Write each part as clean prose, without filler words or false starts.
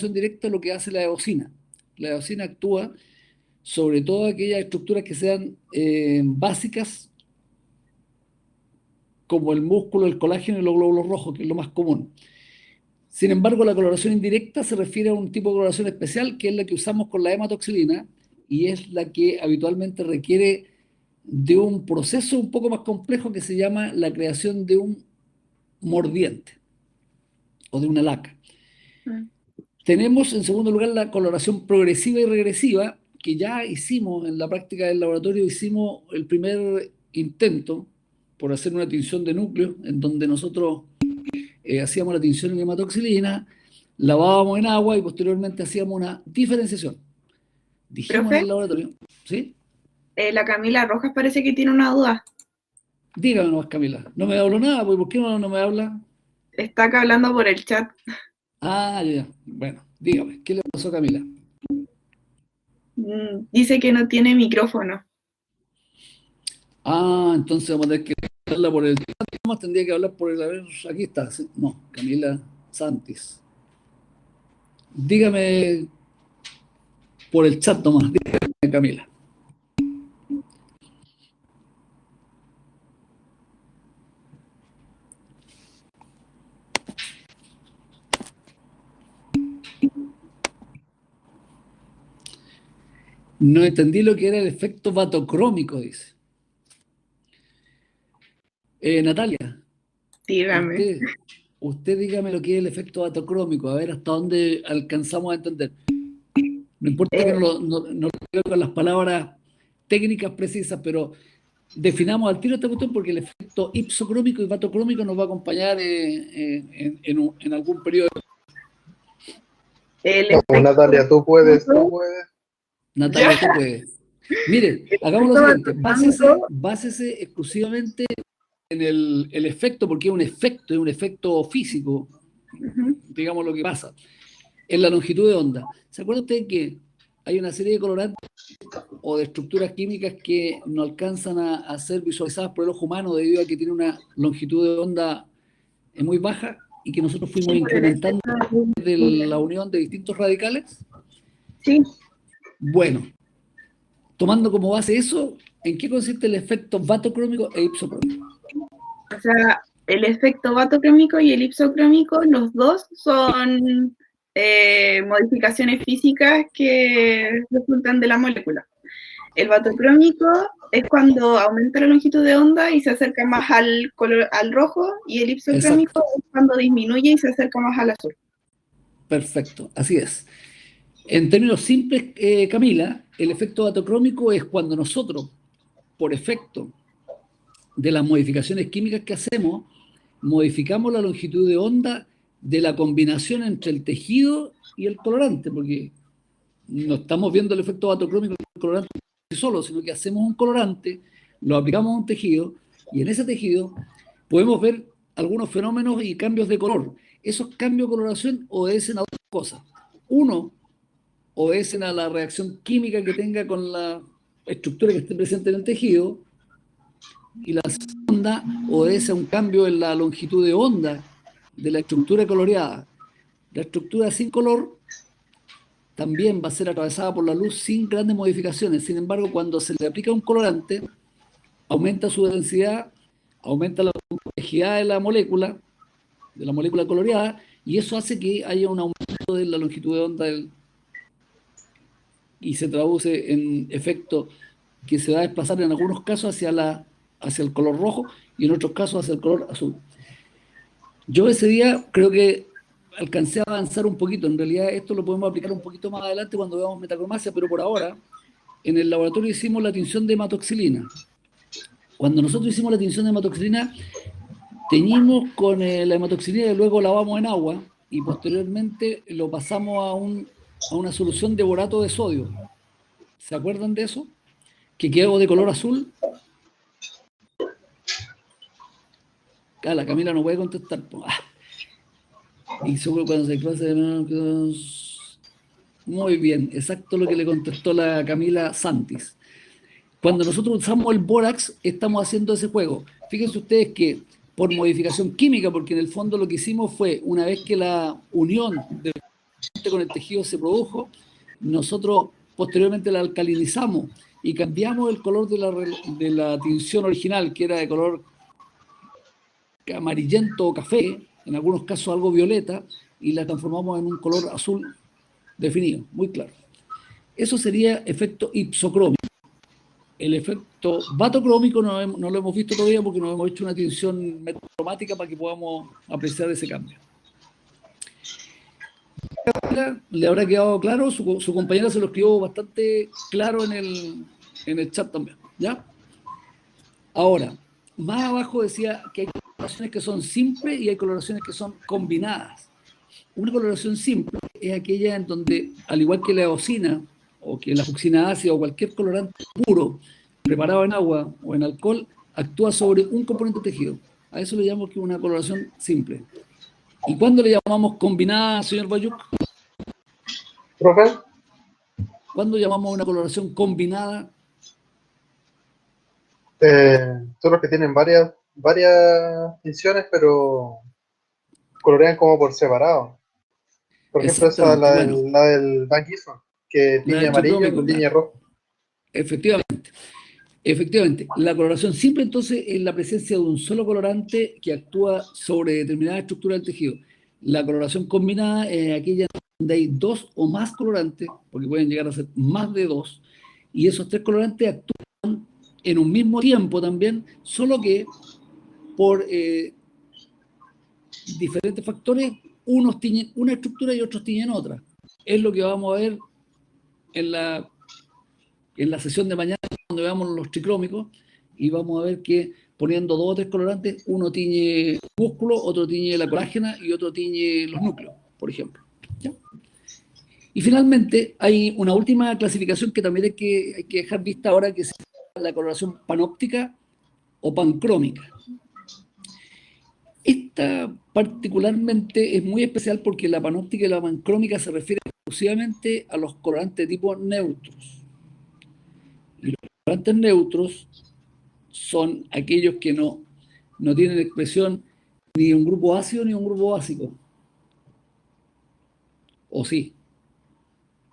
directa lo que hace la eosina. La eosina actúa sobre todo aquellas estructuras que sean básicas, como el músculo, el colágeno y los glóbulos rojos, que es lo más común. Sin embargo, la coloración indirecta se refiere a un tipo de coloración especial, que es la que usamos con la hematoxilina, y es la que habitualmente requiere de un proceso un poco más complejo que se llama la creación de un mordiente o de una laca. Tenemos, en segundo lugar, la coloración progresiva y regresiva, que ya hicimos en la práctica del laboratorio, hicimos el primer intento por hacer una tinción de núcleo, en donde nosotros hacíamos la tinción en hematoxilina, lavábamos en agua y posteriormente hacíamos una diferenciación. Dijimos en Profe, el laboratorio, ¿sí? la Camila Rojas parece que tiene una duda. Dígame nomás, Camila. No me hablo nada, pues, ¿por qué no me habla? Está acá hablando por el chat. Ah, ya. Bueno, dígame, ¿qué le pasó a Camila? Dice que no tiene micrófono. Ah, entonces vamos a tener que hablarla por el chat. Más tendría que hablar por el. A ver, aquí está. ¿Sí? No, Camila Santis. Dígame por el chat nomás, dígame, Camila. No entendí lo que era el efecto vatocrómico, dice. Natalia, Dígame. usted dígame lo que es el efecto vatocrómico, a ver hasta dónde alcanzamos a entender. No importa que Eh, no lo diga con las palabras técnicas precisas, pero definamos al tiro esta cuestión porque el efecto ipsocrómico y vatocrómico nos va a acompañar en algún periodo. el Vamos, efecto, Natalia, tú puedes, tú puedes. ya, Natalia, tú puedes. Mire, el hagamos lo efecto siguiente, vatocrómico, básese exclusivamente en el efecto, porque es un efecto físico, digamos lo que pasa, en la longitud de onda. ¿Se acuerda usted que hay una serie de colorantes o de estructuras químicas que no alcanzan a ser visualizadas por el ojo humano debido a que tiene una longitud de onda muy baja y que nosotros fuimos por el incrementando efecto de de la unión de distintos radicales? sí, Bueno, tomando como base eso, ¿en qué consiste el efecto vatocrómico e ipsocrómico? o sea, el efecto vatocrómico y el ipsocrómico, los dos son modificaciones físicas que resultan de la molécula. El vatocrómico es cuando aumenta la longitud de onda y se acerca más al color, al rojo, y el ipsocrómico Exacto, es cuando disminuye y se acerca más al azul. perfecto, así es. En términos simples, Camila, el efecto vatocrómico es cuando nosotros, por efecto de las modificaciones químicas que hacemos, modificamos la longitud de onda de la combinación entre el tejido y el colorante, porque no estamos viendo el efecto vatocrómico del colorante solo, sino que hacemos un colorante, lo aplicamos a un tejido y en ese tejido podemos ver algunos fenómenos y cambios de color. Esos cambios de coloración obedecen a otras cosas. Uno, obedecen a la reacción química que tenga con la estructura que esté presente en el tejido, y la segunda obedece a un cambio en la longitud de onda de la estructura coloreada. La estructura sin color también va a ser atravesada por la luz sin grandes modificaciones. Sin embargo, cuando se le aplica un colorante, aumenta su densidad, aumenta la complejidad de la molécula coloreada, y eso hace que haya un aumento de la longitud de onda y se traduce en efecto que se va a desplazar en algunos casos hacia el color rojo y en otros casos hacia el color azul. Yo ese día creo que alcancé a avanzar un poquito. En realidad esto lo podemos aplicar un poquito más adelante cuando veamos metacromasia, pero por ahora en el laboratorio hicimos la tinción de hematoxilina. Cuando nosotros hicimos la tinción de hematoxilina, teñimos con la hematoxilina y luego lavamos en agua y posteriormente lo pasamos a una solución de borato de sodio. ¿Se acuerdan de eso? Que quedó de color azul. Ah, la Camila no puede contestar. Y seguro cuando se cruza de... Muy bien, exacto lo que le contestó la Camila Santis. Cuando nosotros usamos el bórax, estamos haciendo ese juego. Fíjense ustedes que por modificación química, porque en el fondo lo que hicimos fue, una vez que la unión de con el tejido se produjo, nosotros posteriormente la alcalinizamos y cambiamos el color de la tinción original, que era de color amarillento o café, en algunos casos algo violeta, y la transformamos en un color azul definido, muy claro. Eso sería efecto ipsocrómico. El efecto batocrómico no lo hemos visto todavía porque no hemos hecho una tinción metacromática para que podamos apreciar ese cambio. ¿Le habrá quedado claro? Su compañera se lo escribió bastante claro en el chat también, ¿ya? Ahora, más abajo decía que hay coloraciones que son simples y hay coloraciones que son combinadas. Una coloración simple es aquella en donde, al igual que la eosina o que la fucsina ácida o cualquier colorante puro preparado en agua o en alcohol, actúa sobre un componente tejido. A eso le llamamos que es una coloración simple. ¿Y cuándo le llamamos combinada, señor Bayuk? ¿Profe? ¿Cuándo llamamos una coloración combinada? Son los que tienen varias tinciones, pero colorean como por separado. Por ejemplo, esa es Exactamente, la del Van Gieson, que la tiñe del amarillo tricrómico, y tiñe rojo. efectivamente. La coloración simple, entonces, es la presencia de un solo colorante que actúa sobre determinada estructura del tejido. La coloración combinada es aquella donde hay dos o más colorantes, porque pueden llegar a ser más de dos, y esos tres colorantes actúan en un mismo tiempo también, solo que por diferentes factores, unos tiñen una estructura y otros tiñen otra. Es lo que vamos a ver en la sesión de mañana, cuando veamos los tricrómicos, y vamos a ver que poniendo dos o tres colorantes, uno tiñe músculo, otro tiñe la colágena y otro tiñe los núcleos, por ejemplo. ¿Ya? Y finalmente hay una última clasificación que también hay que dejar vista ahora, que es la coloración panóptica o pancrómica. Esta particularmente es muy especial porque la panóptica y la pancrómica se refieren exclusivamente a los colorantes de tipo neutros. Y los colorantes neutros son aquellos que no tienen expresión ni un grupo ácido ni un grupo básico. ¿O sí?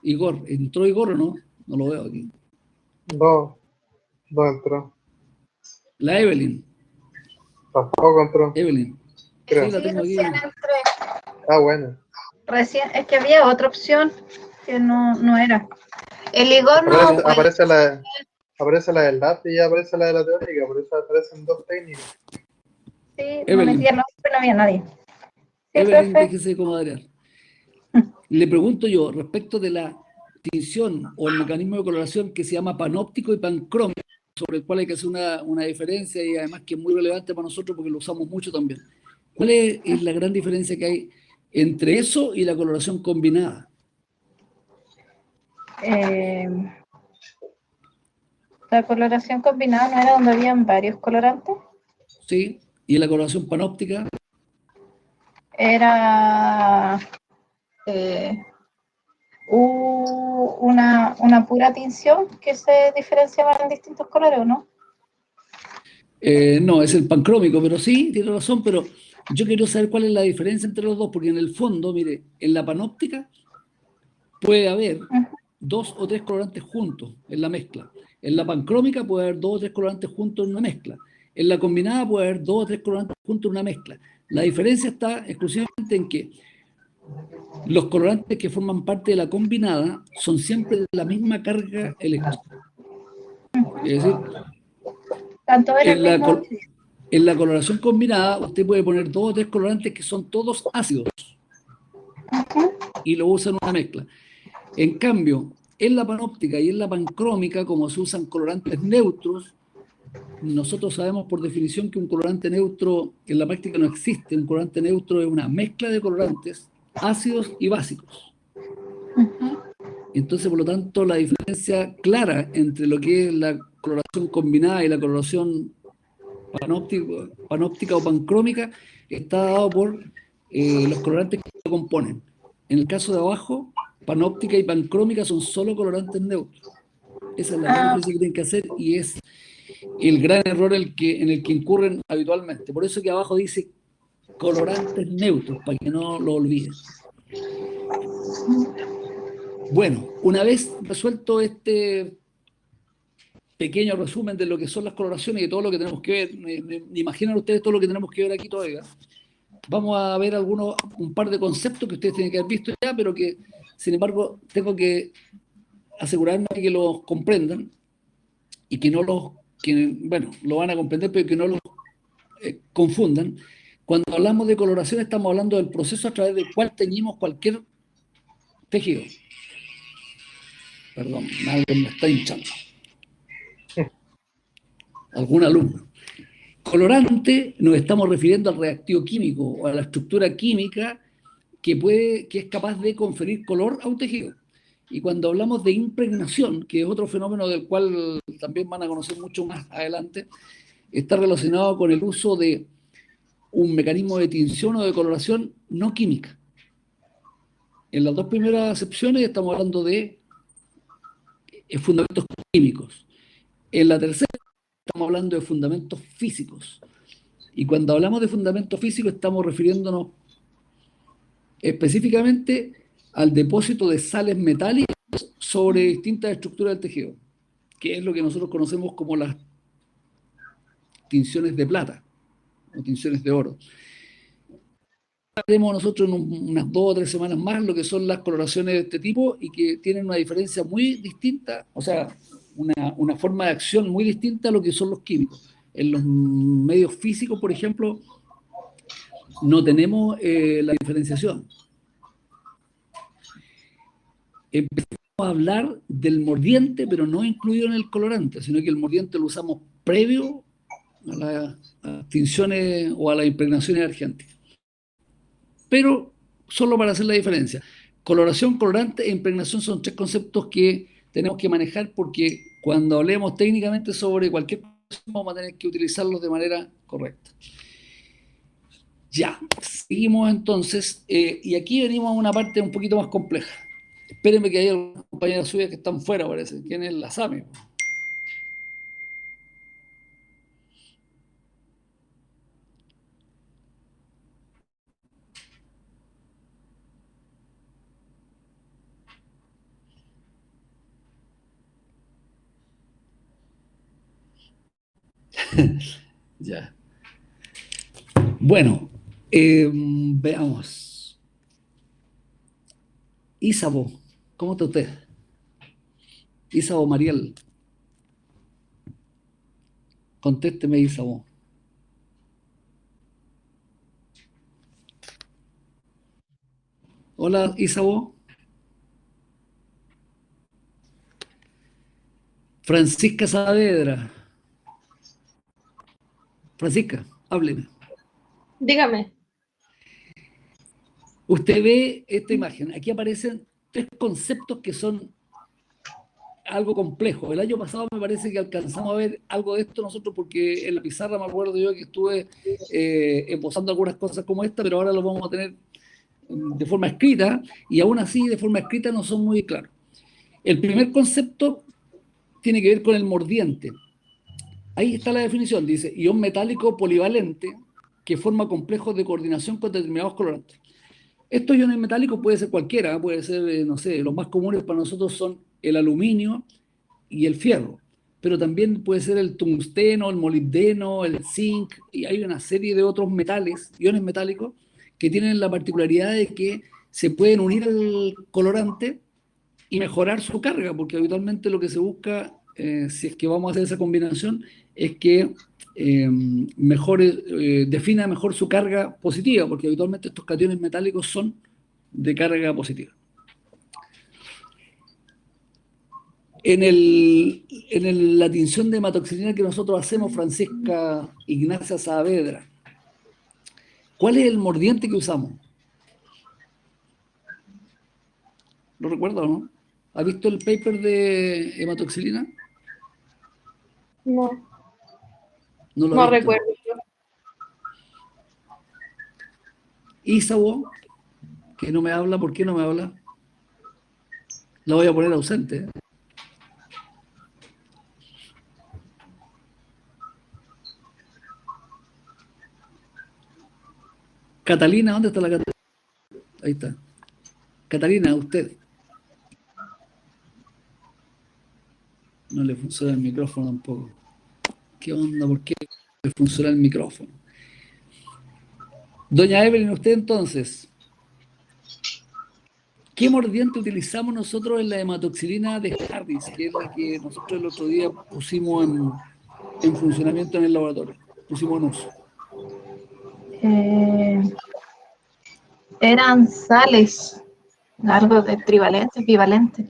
Igor, ¿entró Igor o no? No lo veo aquí. No entró. La Evelyn. Tampoco entró. Evelyn. Creo. Sí, la Sí, tengo aquí. recién entré. Ah, bueno. Recién, es que había otra opción que no era. El Igor no, pues, Aparece la del LAT y ya aparece la de la teórica, por eso aparecen dos técnicos. sí, me Evelyn. metí al nombre, pero no había nadie. Sí, Evelyn, profe. déjese de comadrear. Le pregunto yo, respecto de la tinción o el mecanismo de coloración que se llama panóptico y pancrómico, sobre el cual hay que hacer una diferencia y además que es muy relevante para nosotros porque lo usamos mucho también. ¿Cuál es la gran diferencia que hay entre eso y la coloración combinada? La coloración combinada no era donde habían varios colorantes. ¿Sí? ¿Y la coloración panóptica? Era una pura tinción que se diferenciaba en distintos colores, ¿o no? No, es el pancrómico, pero sí, tiene razón, pero yo quiero saber cuál es la diferencia entre los dos, porque en el fondo, mire, en la panóptica puede haber dos o tres colorantes juntos en la mezcla. En la pancrómica puede haber dos o tres colorantes juntos en una mezcla. En la combinada puede haber dos o tres colorantes juntos en una mezcla. La diferencia está exclusivamente en que los colorantes que forman parte de la combinada son siempre de la misma carga eléctrica. Es decir, Tanto era el en la, mismo. en la coloración combinada usted puede poner dos o tres colorantes que son todos ácidos y lo usa en una mezcla. En cambio, en la panóptica y en la pancrómica, como se usan colorantes neutros, nosotros sabemos por definición que un colorante neutro en la práctica no existe. Un colorante neutro es una mezcla de colorantes ácidos y básicos. Entonces, por lo tanto, la diferencia clara entre lo que es la coloración combinada y la coloración panóptica o pancrómica está dado por los colorantes que lo componen. En el caso de abajo, panóptica y pancrómica son solo colorantes neutros. Esa es la gran diferencia que tienen que hacer y es el gran error en el que incurren habitualmente. Por eso que abajo dice colorantes neutros, para que no lo olviden. Bueno, una vez resuelto este pequeño resumen de lo que son las coloraciones y de todo lo que tenemos que ver, imaginan ustedes todo lo que tenemos que ver aquí todavía, vamos a ver un par de conceptos que ustedes tienen que haber visto ya, pero que, sin embargo, tengo que asegurarme de que los comprendan y que no bueno, lo van a comprender, pero que no los confundan. Cuando hablamos de coloración, estamos hablando del proceso a través del cual teñimos cualquier tejido. Perdón, alguien me está hinchando. Algún alumno. Colorante nos estamos refiriendo al reactivo químico o a la estructura química que es capaz de conferir color a un tejido. Y cuando hablamos de impregnación, que es otro fenómeno del cual también van a conocer mucho más adelante, está relacionado con el uso de un mecanismo de tinción o de coloración no química. En las dos primeras acepciones estamos hablando de fundamentos químicos. En la tercera estamos hablando de fundamentos físicos. Y cuando hablamos de fundamentos físicos estamos refiriéndonos específicamente al depósito de sales metálicas sobre distintas estructuras del tejido, que es lo que nosotros conocemos como las tinciones de plata o tinciones de oro. Haremos nosotros en unas 2 o 3 semanas más lo que son las coloraciones de este tipo y que tienen una diferencia muy distinta, o sea, una forma de acción muy distinta a lo que son los químicos. En los medios físicos, por ejemplo, no tenemos la diferenciación. Empezamos a hablar del mordiente, pero no incluido en el colorante, sino que el mordiente lo usamos previo a las tinciones o a las impregnaciones argénticas. Pero solo para hacer la diferencia. Coloración, colorante e impregnación son 3 conceptos que tenemos que manejar porque cuando hablemos técnicamente sobre cualquier cosa vamos a tener que utilizarlos de manera correcta. Ya, seguimos entonces, y aquí venimos a una parte un poquito más compleja. Espérenme que hay algunas compañeras suyas que están fuera, parece. ¿Quién es la SAMI? Ya. Bueno, veamos. Isabo, ¿cómo está usted? Isabo Mariel. Contésteme, Isabo. Hola, Isabo. Francisca Saavedra. Francisca, hábleme. Dígame. Usted ve esta imagen. Aquí aparecen 3 conceptos que son algo complejo. El año pasado me parece que alcanzamos a ver algo de esto nosotros porque en la pizarra me acuerdo yo que estuve esbozando algunas cosas como esta, pero ahora lo vamos a tener de forma escrita y aún así de forma escrita no son muy claros. El primer concepto tiene que ver con el mordiente. Ahí está la definición, dice, ion metálico polivalente que forma complejos de coordinación con determinados colorantes. Estos iones metálicos puede ser cualquiera, puede ser, no sé, los más comunes para nosotros son el aluminio y el fierro, pero también puede ser el tungsteno, el molibdeno, el zinc, y hay una serie de otros metales, iones metálicos, que tienen la particularidad de que se pueden unir al colorante y mejorar su carga, porque habitualmente lo que se busca, si es que vamos a hacer esa combinación, es que defina mejor su carga positiva, porque habitualmente estos cationes metálicos son de carga positiva. La tinción de hematoxilina que nosotros hacemos, Francisca Ignacia Saavedra, ¿cuál es el mordiente que usamos? ¿Lo recuerda o no? ¿Ha visto el paper de hematoxilina? No, No lo ha no visto. recuerdo. Isabo, que no me habla, ¿por qué no me habla? La voy a poner ausente. Catalina, ¿dónde está la Catalina? Ahí está. Catalina, usted. No le funciona el micrófono tampoco. ¿Qué onda? ¿Por qué le funciona el micrófono? Doña Evelyn, usted entonces, ¿qué mordiente utilizamos nosotros en la hematoxilina de Harris, que es la que nosotros el otro día pusimos en funcionamiento en el laboratorio? Pusimos en uso. Eran sales, algo de trivalente, bivalente.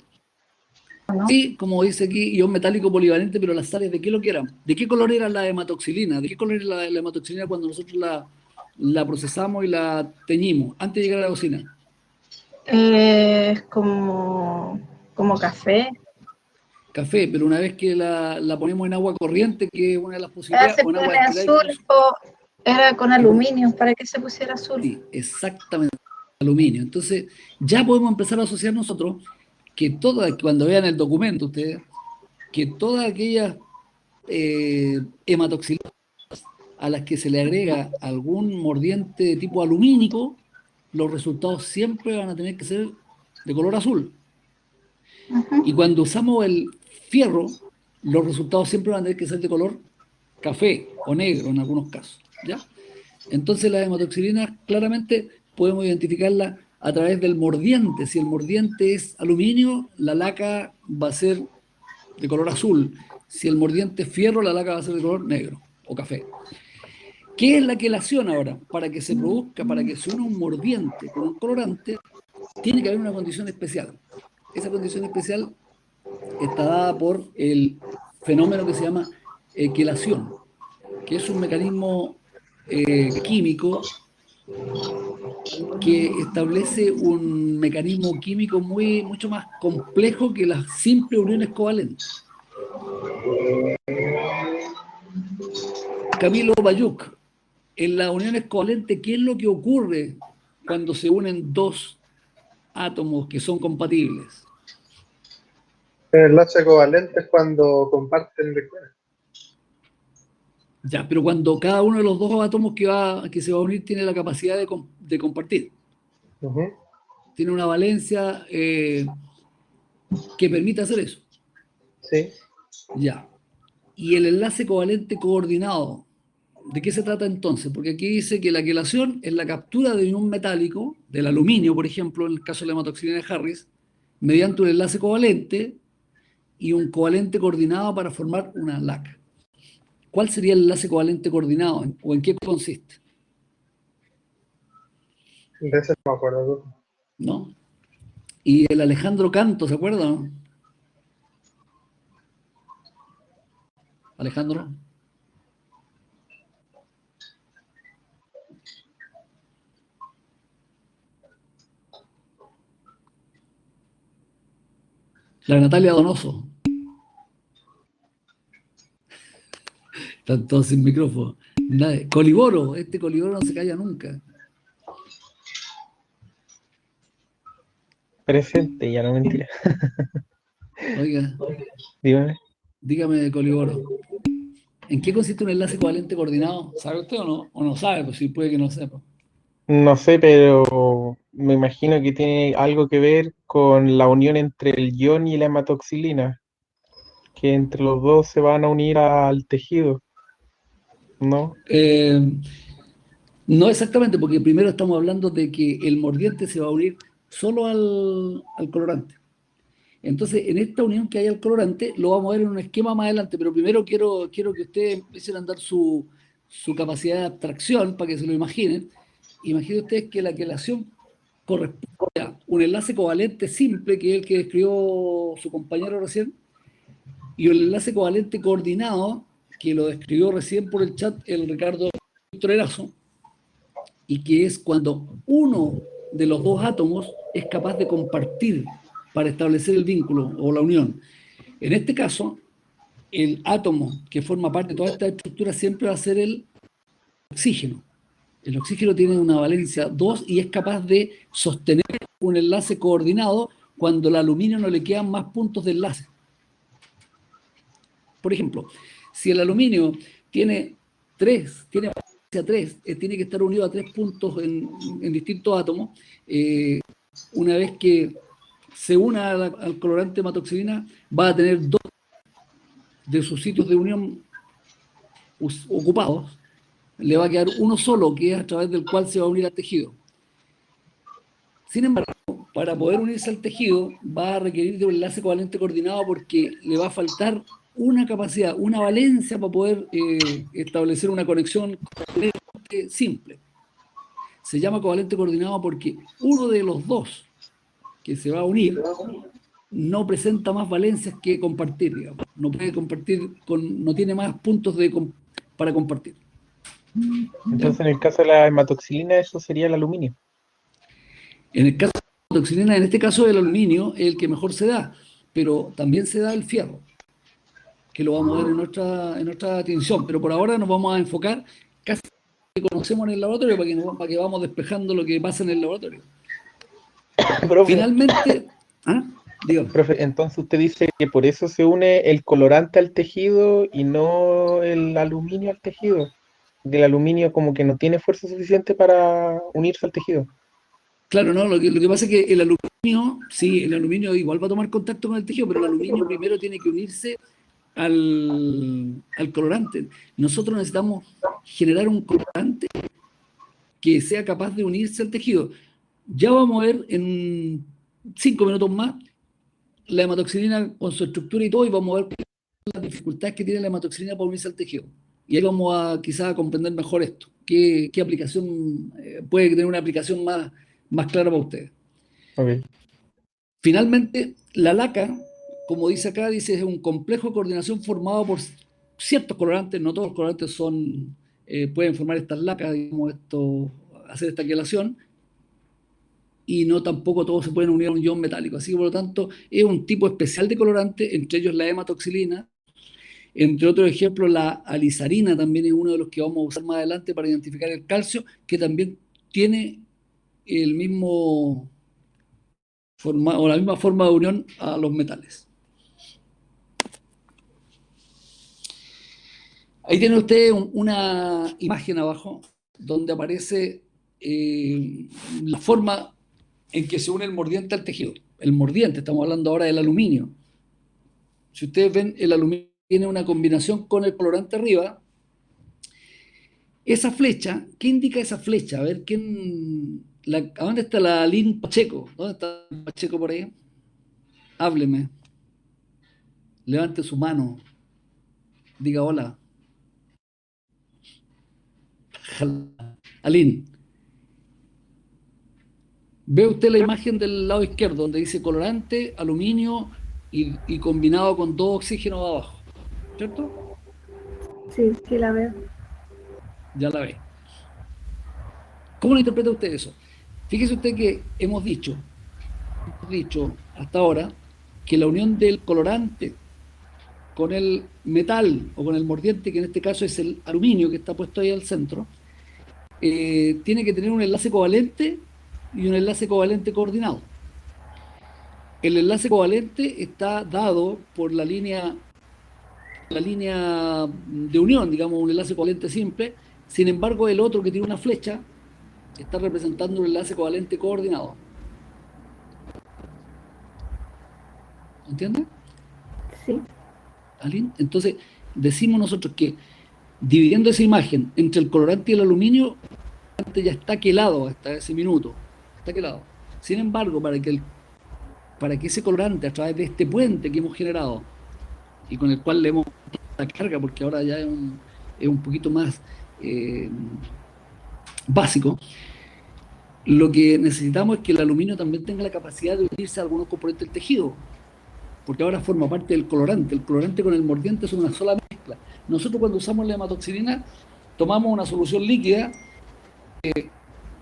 ¿No? Sí, como dice aquí, ion metálico polivalente, pero las sales, ¿de qué lo que eran? ¿De qué color era la hematoxilina? ¿De qué color era la hematoxilina cuando nosotros la procesamos y la teñimos antes de llegar a la cocina? Es como café. Café, pero una vez que la ponemos en agua corriente, que es una de las posibilidades, Se o en agua pone destilada azul incluso. o era con aluminio para que se pusiera azul. Sí, exactamente, aluminio. Entonces, ya podemos empezar a asociar nosotros que cuando vean el documento ustedes, que todas aquellas hematoxilinas a las que se le agrega algún mordiente de tipo alumínico, los resultados siempre van a tener que ser de color azul. Y cuando usamos el fierro, los resultados siempre van a tener que ser de color café o negro en algunos casos, ¿ya? Entonces las hematoxilinas claramente podemos identificarlas a través del mordiente. Si el mordiente es aluminio, la laca va a ser de color azul. Si el mordiente es fierro, la laca va a ser de color negro o café. ¿Qué es la quelación ahora? Para que se produzca, para que se una un mordiente con un colorante, tiene que haber una condición especial. Esa condición especial está dada por el fenómeno que se llama quelación, que es un mecanismo químico que establece un mecanismo químico mucho más complejo que las simples uniones covalentes. Camilo Bayuk, en las uniones covalentes, ¿qué es lo que ocurre cuando se unen dos átomos que son compatibles? El enlace covalente es cuando comparten electrones. Ya, pero cuando cada uno de los dos átomos que se va a unir tiene la capacidad de compartir. Uh-huh. Tiene una valencia que permite hacer eso. Sí. Ya. Y el enlace covalente coordinado, ¿de qué se trata entonces? Porque aquí dice que la quelación es la captura de un metálico, del aluminio, por ejemplo, en el caso de la hematoxilina de Harris, mediante un enlace covalente y un covalente coordinado para formar una laca. ¿Cuál sería el enlace covalente coordinado o en qué consiste? De ese no me acuerdo. ¿No? Y el Alejandro Canto, ¿se acuerdan? Alejandro. La Natalia Donoso. Están todos sin micrófono. Coliboro, este Coliboro no se calla nunca. Presente, ya no mentira. Oiga, Dígame. Coliboro. ¿En qué consiste un enlace covalente coordinado? ¿Sabe usted o no? O no sabe, pues sí puede que no sepa. No sé, pero me imagino que tiene algo que ver con la unión entre el ion y la hematoxilina, que entre los dos se van a unir al tejido, ¿no? No exactamente, porque primero estamos hablando de que el mordiente se va a unir solo al colorante. Entonces, en esta unión que hay al colorante, lo vamos a ver en un esquema más adelante, pero primero quiero que ustedes empiecen a andar su capacidad de abstracción para que se lo imaginen. Imaginen ustedes que la quelación corresponde a un enlace covalente simple, que es el que describió su compañero recién, y el enlace covalente coordinado, que lo describió recién por el chat el Ricardo Erazo, y que es cuando uno de los dos átomos es capaz de compartir para establecer el vínculo o la unión. En este caso, el átomo que forma parte de toda esta estructura siempre va a ser el oxígeno. El oxígeno tiene una valencia 2 y es capaz de sostener un enlace coordinado cuando al aluminio no le quedan más puntos de enlace. Por ejemplo, si el aluminio tiene valencia 3, tiene que estar unido a 3 puntos en distintos átomos, una vez que se una al colorante hematoxilina, va a tener dos de sus sitios de unión ocupados, le va a quedar uno solo, que es a través del cual se va a unir al tejido. Sin embargo, para poder unirse al tejido, va a requerir de un enlace covalente coordinado porque le va a faltar una capacidad, una valencia para poder establecer una conexión simple. Se llama covalente coordinado porque uno de los dos que se va a unir no presenta más valencias que compartir, digamos. No puede compartir, no tiene más puntos para compartir. Entonces, en el caso de la hematoxilina, eso sería el aluminio. En el caso de la hematoxilina, en este caso el aluminio es el que mejor se da, pero también se da el fierro, que lo vamos a ver en otra atención, pero por ahora nos vamos a enfocar casi en lo que conocemos en el laboratorio para que vamos despejando lo que pasa en el laboratorio. Profe, Finalmente, dígame. profe, entonces usted dice que por eso se une el colorante al tejido y no el aluminio al tejido. El aluminio como que no tiene fuerza suficiente para unirse al tejido. Claro, no, lo que pasa es que el aluminio, sí, el aluminio igual va a tomar contacto con el tejido, pero el aluminio primero tiene que unirse al colorante. Nosotros necesitamos generar un colorante que sea capaz de unirse al tejido. Ya vamos a ver en 5 minutos más la hematoxilina con su estructura y todo, y vamos a ver las dificultades que tiene la hematoxilina para unirse al tejido. Y ahí vamos a quizás a comprender mejor esto. ¿Qué aplicación puede tener una aplicación más clara para ustedes? Okay. Finalmente, la laca, como dice acá, dice es un complejo de coordinación formado por ciertos colorantes, no todos los colorantes pueden formar estas lacas, digamos, hacer esta quelación, y no tampoco todos se pueden unir a un ion metálico. Así que, por lo tanto, es un tipo especial de colorante, entre ellos la hematoxilina. Entre otros ejemplos, la alizarina también es uno de los que vamos a usar más adelante para identificar el calcio, que también tiene el mismo o la misma forma de unión a los metales. Ahí tiene usted una imagen abajo donde aparece la forma en que se une el mordiente al tejido. El mordiente, estamos hablando ahora del aluminio. Si ustedes ven, el aluminio tiene una combinación con el colorante arriba. Esa flecha, ¿qué indica esa flecha? A ver, ¿a dónde está la Lynn Pacheco? ¿Dónde está Pacheco por ahí? Hábleme. Levante su mano. Diga hola. Aline. ¿Ve usted la imagen del lado izquierdo donde dice colorante, aluminio y combinado con 2 oxígenos abajo? ¿Cierto? Sí, sí la veo. Ya la ve. ¿Cómo lo interpreta usted eso? Fíjese usted que hemos dicho hasta ahora que la unión del colorante con el metal o con el mordiente, que en este caso es el aluminio que está puesto ahí al centro, tiene que tener un enlace covalente y un enlace covalente coordinado. El enlace covalente está dado por la línea de unión, digamos, un enlace covalente simple. Sin embargo, el otro que tiene una flecha está representando un enlace covalente coordinado. ¿Entiendes? Sí. ¿Aline? Entonces, decimos nosotros que dividiendo esa imagen entre el colorante y el aluminio, el colorante ya está quelado hasta ese minuto. Está quelado. Sin embargo, para que ese colorante, a través de este puente que hemos generado y con el cual le hemos dado la carga, porque ahora ya es un poquito más básico, lo que necesitamos es que el aluminio también tenga la capacidad de unirse a algunos componentes del tejido, porque ahora forma parte del colorante. El colorante con el mordiente son una sola mezcla. Nosotros cuando usamos la hematoxilina tomamos una solución líquida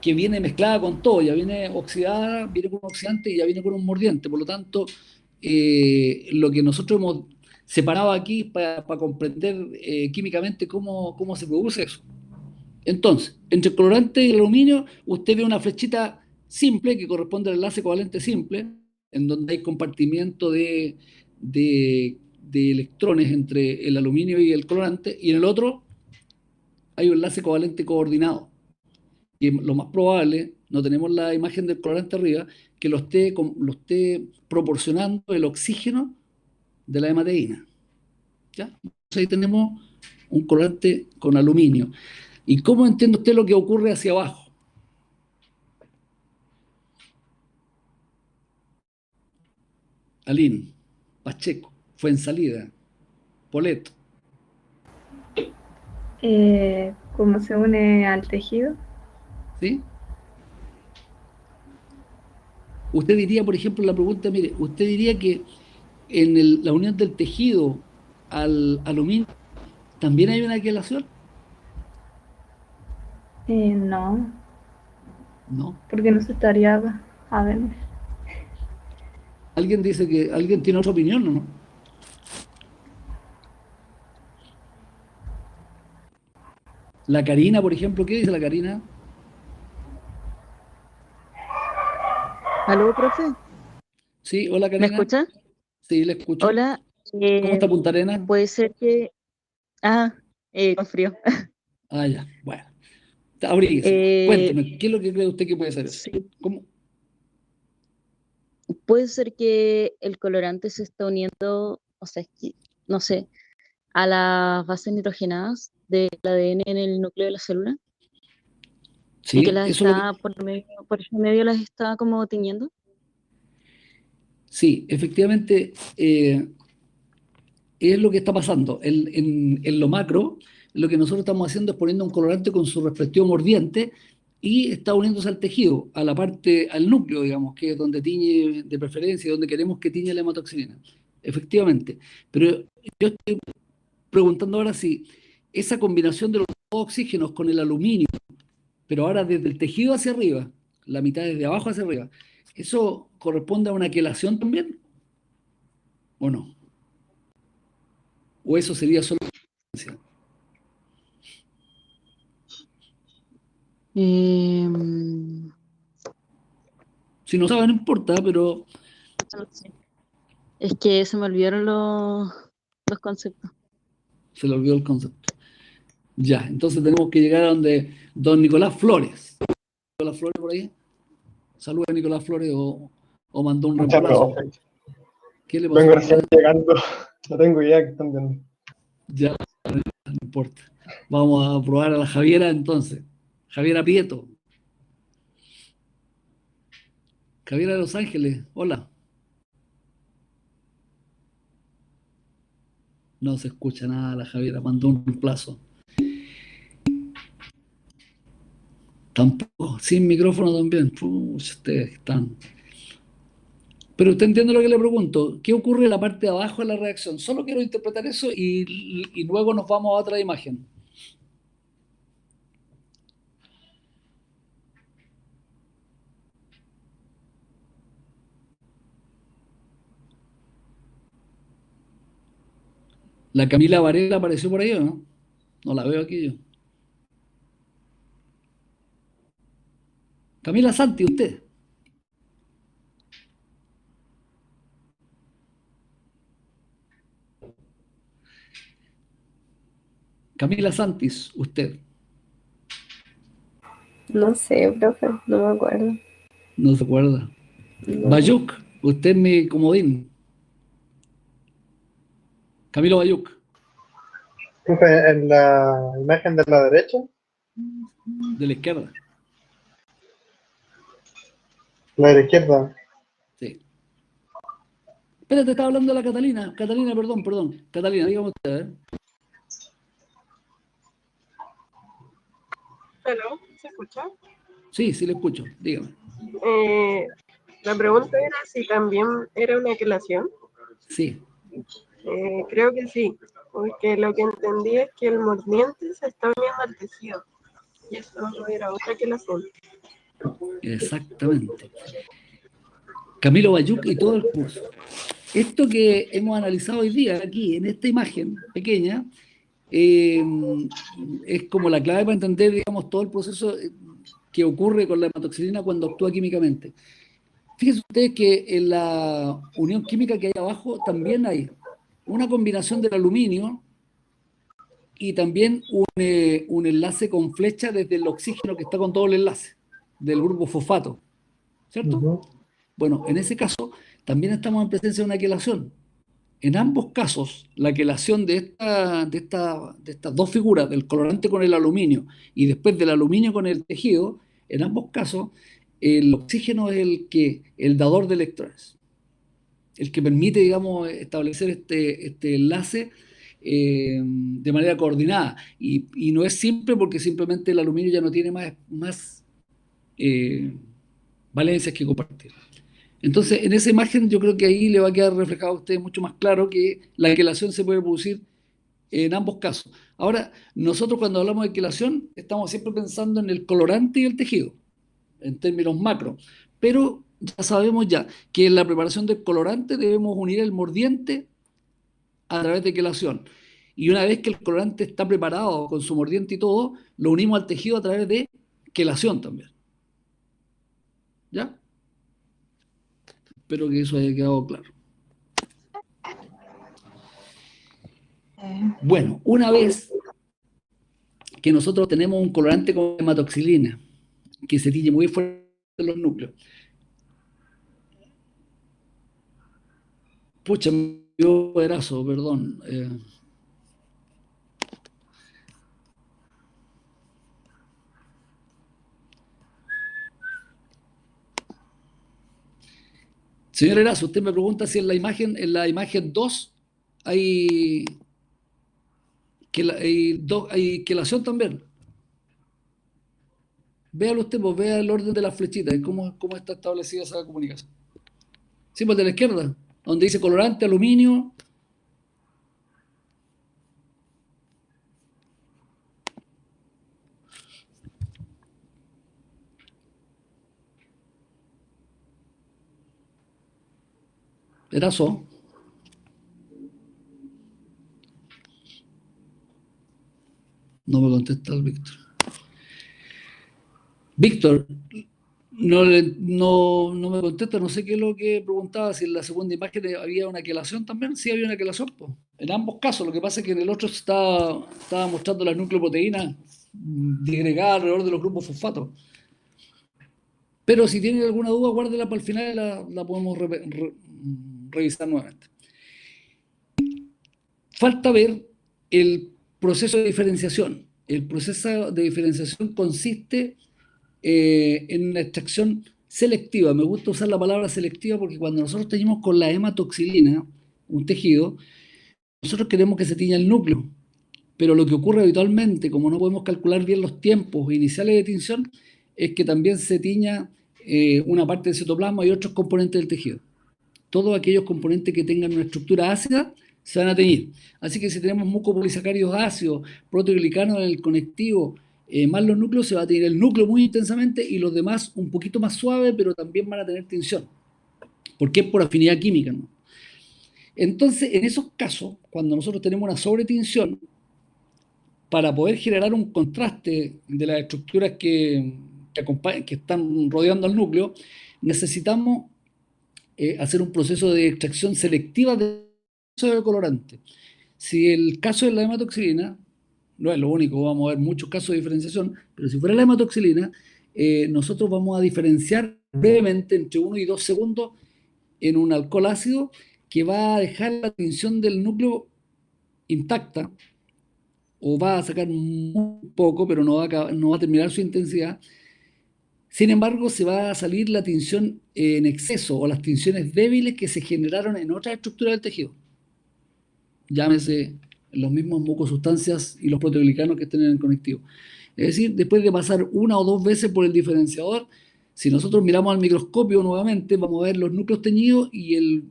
que viene mezclada con todo, ya viene oxidada, viene con un oxidante y ya viene con un mordiente. Por lo tanto, lo que nosotros hemos separado aquí para comprender químicamente cómo se produce eso. Entonces, entre el colorante y el aluminio, usted ve una flechita simple que corresponde al enlace covalente simple, en donde hay compartimiento de electrones entre el aluminio y el colorante, y en el otro hay un enlace covalente coordinado. Y lo más probable, no tenemos la imagen del colorante arriba, que lo esté proporcionando el oxígeno de la hemateína. ¿Ya? Entonces ahí tenemos un colorante con aluminio. ¿Y cómo entiende usted lo que ocurre hacia abajo? Alín, Pacheco, Fuensalida, Poleto. ¿Cómo se une al tejido? ¿Sí? Usted diría, por ejemplo, la pregunta, mire, usted diría que en la unión del tejido al aluminio también hay una quelación, No, ¿no? porque no se estaría a ver. Alguien dice que alguien tiene otra opinión, ¿no? La Karina, por ejemplo, ¿qué dice la Karina? ¿Aló, profe? Sí, hola ¿Me Karina. escucha? Sí, le escucho. Hola, ¿Cómo está Punta Arenas? puede ser que... Ah, con frío. Ah, ya, bueno. Abríguese. Eh, Cuénteme, ¿qué es lo que cree usted que puede ser eso? sí, ¿Cómo? puede ser que el colorante se está uniendo, o sea, no sé, a las bases nitrogenadas del ADN en el núcleo de la célula y que Sí, las eso es lo que, está, por ese medio las está como tiñendo. sí, efectivamente, es lo que está pasando. En lo macro, lo que nosotros estamos haciendo es poniendo un colorante con su respectivo mordiente y está uniéndose al tejido, a la parte, al núcleo, digamos, que es donde tiñe de preferencia, donde queremos que tiñe la hematoxilina. Efectivamente. Pero yo estoy preguntando ahora si esa combinación de los dos oxígenos con el aluminio, pero ahora desde el tejido hacia arriba, la mitad desde abajo hacia arriba, ¿eso corresponde a una quelación también? ¿O no? ¿O eso sería solo diferencia? Em, Si no sabe, no importa, pero no sé. Es que se me olvidaron los conceptos. se le olvidó el concepto. Ya, entonces tenemos que llegar a donde don Nicolás Flores. ¿Nicolás Flores por ahí? Saluda a Nicolás Flores o mandó un Muchas reemplazo. gracias. ¿Qué le pasó Vengo a recién Nicolás? llegando. No tengo idea que están viendo. Ya, no importa. Vamos a probar a la Javiera entonces. Javiera Prieto. Javiera de Los Ángeles, hola. No se escucha nada la Javiera, mandó un reemplazo. Tampoco, sin micrófono también. Pucha, ustedes están. Pero usted entiende lo que le pregunto. ¿Qué ocurre en la parte de abajo de la reacción? Solo quiero interpretar eso y luego nos vamos a otra imagen. ¿La Camila Varela apareció por ahí o no? No la veo aquí yo. Camila Santi, usted. Camila Santis, usted. No sé, profe, no me acuerdo. No se acuerda. No. Bayuk, usted es mi comodín. Camilo Bayuk. Profe, en la imagen de la derecha, De la izquierda. la de la izquierda, Sí. Espérate, estaba hablando de la Catalina. Catalina, perdón. Catalina, dígame usted. Hello, ¿se escucha? Sí, sí, le escucho. Dígame. La pregunta era si también era una quelación. Sí. Creo que sí, porque lo que entendí es que el mordiente se está uniendo al tejido y eso no era otra quelación. Exactamente. Camilo Bayuk y todo el curso. Esto que hemos analizado hoy día aquí, en esta imagen pequeña, es como la clave para entender, digamos, todo el proceso que ocurre con la hematoxilina cuando actúa químicamente. Fíjense ustedes que en la unión química que hay abajo también hay una combinación del aluminio y también un enlace con flecha desde el oxígeno que está con doble enlace, del grupo fosfato, ¿cierto? Bueno, en ese caso también estamos en presencia de una quelación. En ambos casos, la quelación de estas dos figuras, del colorante con el aluminio y después del aluminio con el tejido, en ambos casos, el oxígeno es el dador de electrones, el que permite, digamos, establecer este enlace de manera coordinada. Y no es simple porque simplemente el aluminio ya no tiene más valencias que compartir. Entonces, en esa imagen yo creo que ahí le va a quedar reflejado a usted mucho más claro que la quelación se puede producir en ambos casos. Ahora, nosotros cuando hablamos de quelación estamos siempre pensando en el colorante y el tejido, en términos macro, pero ya sabemos ya que en la preparación del colorante debemos unir el mordiente a través de quelación. Y una vez que el colorante está preparado con su mordiente y todo, lo unimos al tejido a través de quelación también. ¿Ya? Espero que eso haya quedado claro. Bueno, una vez que nosotros tenemos un colorante con hematoxilina, que se tiñe muy fuerte en los núcleos. Pucha, me dio poderoso, perdón. Señor Erazo, usted me pregunta si en la imagen 2 hay quelación también. Véalo usted, pues vea el orden de las flechitas, cómo está establecida esa comunicación. Sí, pues de la izquierda, donde dice colorante, aluminio. Erazo. No me contesta el Víctor. Víctor, no me contesta, no sé qué es lo que preguntaba, si en la segunda imagen había una quelación también. Sí, había una quelación, pues. En ambos casos, lo que pasa es que en el otro estaba mostrando las nucleoproteínas disgregadas alrededor de los grupos fosfatos. Pero si tienen alguna duda, guárdela para el final y la podemos revisar nuevamente. Falta ver el proceso de diferenciación. El proceso de diferenciación consiste en una extracción selectiva. Me gusta usar la palabra selectiva porque cuando nosotros teñimos con la hematoxilina un tejido, nosotros queremos que se tiña el núcleo, pero lo que ocurre habitualmente, como no podemos calcular bien los tiempos iniciales de tinción, es que también se tiña una parte del citoplasma y otros componentes del tejido. Todos aquellos componentes que tengan una estructura ácida se van a teñir. Así que si tenemos mucopolisacáridos ácidos, proteoglicanos en el conectivo, más los núcleos, se va a tener el núcleo muy intensamente y los demás un poquito más suave, pero también van a tener tinción, porque es por afinidad química, ¿no? Entonces, en esos casos, cuando nosotros tenemos una sobretinción, para poder generar un contraste de las estructuras que están rodeando al núcleo, necesitamos hacer un proceso de extracción selectiva del colorante. Si el caso de la hematoxilina, no es lo único, vamos a ver muchos casos de diferenciación, pero si fuera la hematoxilina, nosotros vamos a diferenciar brevemente entre 1 y 2 segundos en un alcohol ácido que va a dejar la tinción del núcleo intacta, o va a sacar muy poco, pero no va a terminar su intensidad. Sin embargo, se va a salir la tinción en exceso o las tinciones débiles que se generaron en otras estructuras del tejido. Llámese los mismos mucosustancias y los proteoglicanos que estén en el conectivo. Es decir, después de pasar 1 o 2 veces por el diferenciador, si nosotros miramos al microscopio nuevamente, vamos a ver los núcleos teñidos y el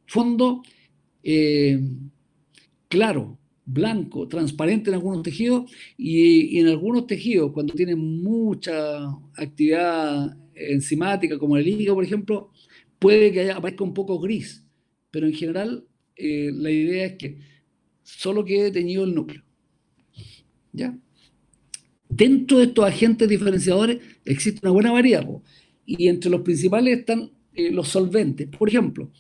fondo claro, blanco, transparente en algunos tejidos y en algunos tejidos, cuando tienen mucha actividad enzimática, como el hígado, por ejemplo, puede que aparezca un poco gris, pero en general la idea es que solo quede teñido el núcleo. ¿Ya? Dentro de estos agentes diferenciadores existe una buena variedad, y entre los principales están los solventes. Por ejemplo,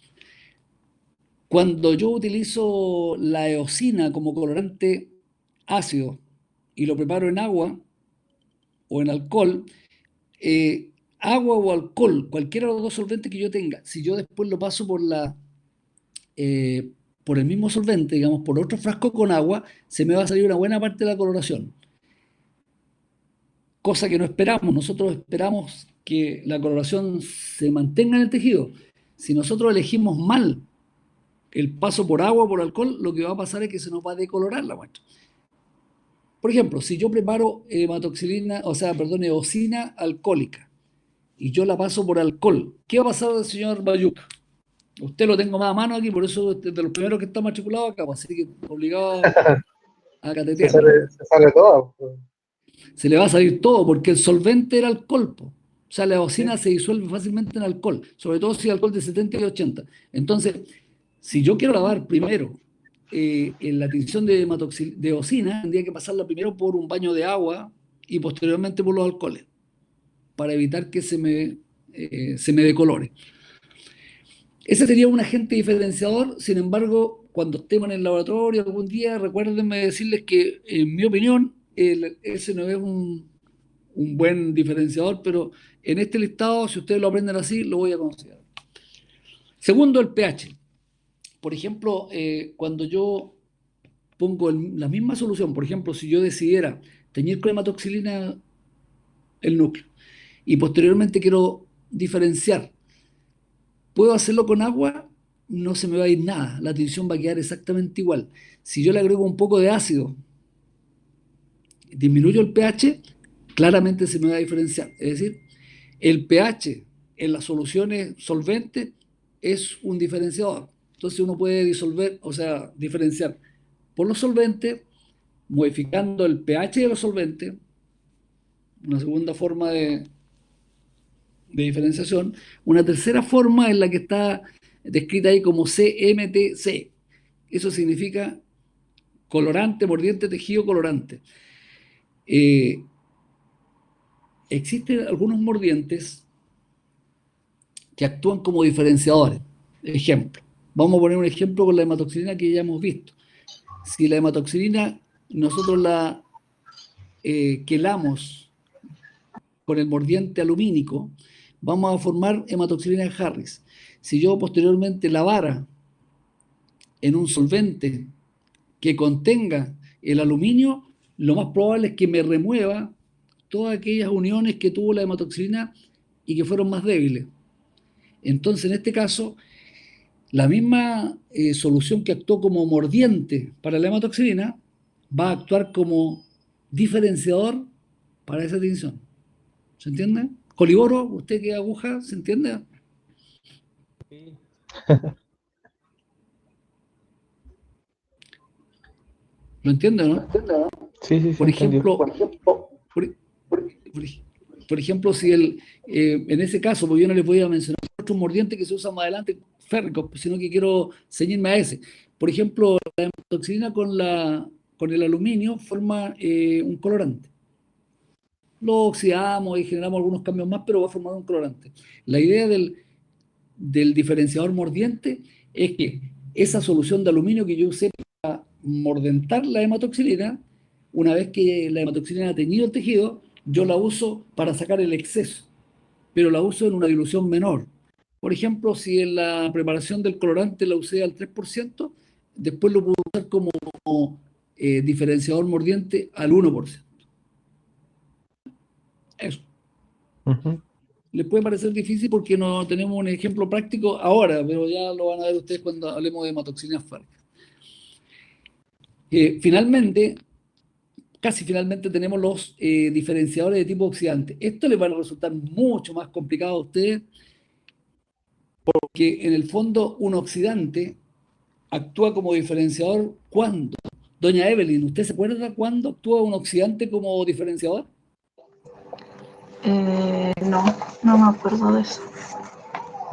cuando yo utilizo la eosina como colorante ácido y lo preparo en agua o en alcohol, agua o alcohol, cualquiera de los dos solventes que yo tenga, si yo después lo paso por el mismo solvente, digamos, por otro frasco con agua, se me va a salir una buena parte de la coloración. Cosa que no esperamos. Nosotros esperamos que la coloración se mantenga en el tejido. Si nosotros elegimos mal el paso por agua o por alcohol, lo que va a pasar es que se nos va a decolorar la muestra. Por ejemplo, si yo preparo hematoxilina, eosina alcohólica, y yo la paso por alcohol, ¿qué va a pasar, señor Bayuca? Usted lo tengo más a mano aquí, por eso es de los primeros que está matriculado acá, así que obligado a catetear. Se sale todo. Se le va a salir todo, porque el solvente era alcohol. O sea, la eosina se disuelve fácilmente en alcohol, sobre todo si es alcohol de 70 y 80. Entonces, si yo quiero lavar primero en la tinción de eosina, tendría que pasarla primero por un baño de agua y posteriormente por los alcoholes, para evitar que se me decolore. Ese sería un agente diferenciador. Sin embargo, cuando estemos en el laboratorio algún día, recuérdenme decirles que, en mi opinión, ese no es un buen diferenciador, pero en este listado, si ustedes lo aprenden así, lo voy a considerar. Segundo, el pH. Por ejemplo, cuando yo pongo la misma solución, por ejemplo, si yo decidiera teñir con hematoxilina el núcleo y posteriormente quiero diferenciar, ¿puedo hacerlo con agua? No se me va a ir nada, la tinción va a quedar exactamente igual. Si yo le agrego un poco de ácido, disminuyo el pH, claramente se me va a diferenciar. Es decir, el pH en las soluciones solventes es un diferenciador. Entonces uno puede diferenciar por los solventes, modificando el pH de los solventes, una segunda forma de diferenciación. Una tercera forma es la que está descrita ahí como CMTC. Eso significa colorante, mordiente, tejido, colorante. Existen algunos mordientes que actúan como diferenciadores. Ejemplo, vamos a poner un ejemplo con la hematoxilina que ya hemos visto. Si la hematoxilina nosotros la quelamos con el mordiente alumínico, vamos a formar hematoxilina de Harris. Si yo posteriormente lavara en un solvente que contenga el aluminio, lo más probable es que me remueva todas aquellas uniones que tuvo la hematoxilina y que fueron más débiles. Entonces, en este caso, la misma solución que actuó como mordiente para la hematoxilina va a actuar como diferenciador para esa tinción. ¿Se entiende? Coliboro, usted que es aguja, ¿se entiende? Sí. ¿Lo entiende, no? Sí, Por ejemplo, si en ese caso, porque yo no les voy a mencionar otros mordientes que se usan más adelante, férricos, sino que quiero ceñirme a ese. Por ejemplo, la hematoxilina con el aluminio forma un colorante. Lo oxidamos y generamos algunos cambios más, pero va a formar un colorante. La idea del diferenciador mordiente es que esa solución de aluminio que yo usé para mordentar la hematoxilina, una vez que la hematoxilina ha teñido el tejido, yo la uso para sacar el exceso, pero la uso en una dilución menor. Por ejemplo, si en la preparación del colorante la usé al 3%, después lo puedo usar como diferenciador mordiente al 1%. Eso. Les puede parecer difícil porque no tenemos un ejemplo práctico ahora, pero ya lo van a ver ustedes cuando hablemos de hematoxilina férrica. Casi finalmente tenemos los diferenciadores de tipo oxidante. Esto les va a resultar mucho más complicado a ustedes porque en el fondo un oxidante actúa como diferenciador ¿cuándo? Doña Evelyn, ¿usted se acuerda cuándo actúa un oxidante como diferenciador? No me acuerdo de eso.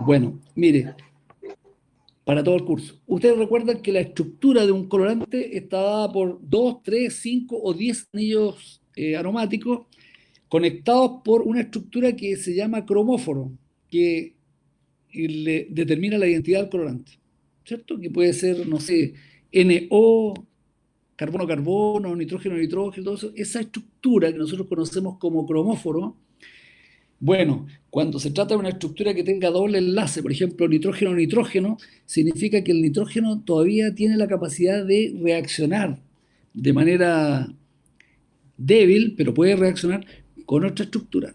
Bueno, mire, para todo el curso. Ustedes recuerdan que la estructura de un colorante está dada por 2, 3, 5 o 10 anillos aromáticos conectados por una estructura que se llama cromóforo, que le determina la identidad del colorante, ¿cierto? Que puede ser, no sé, NO, carbono-carbono, nitrógeno-nitrógeno, todo eso. Esa estructura que nosotros conocemos como cromóforo Bueno, cuando se trata de una estructura que tenga doble enlace, por ejemplo, nitrógeno-nitrógeno, significa que el nitrógeno todavía tiene la capacidad de reaccionar de manera débil, pero puede reaccionar con otra estructura.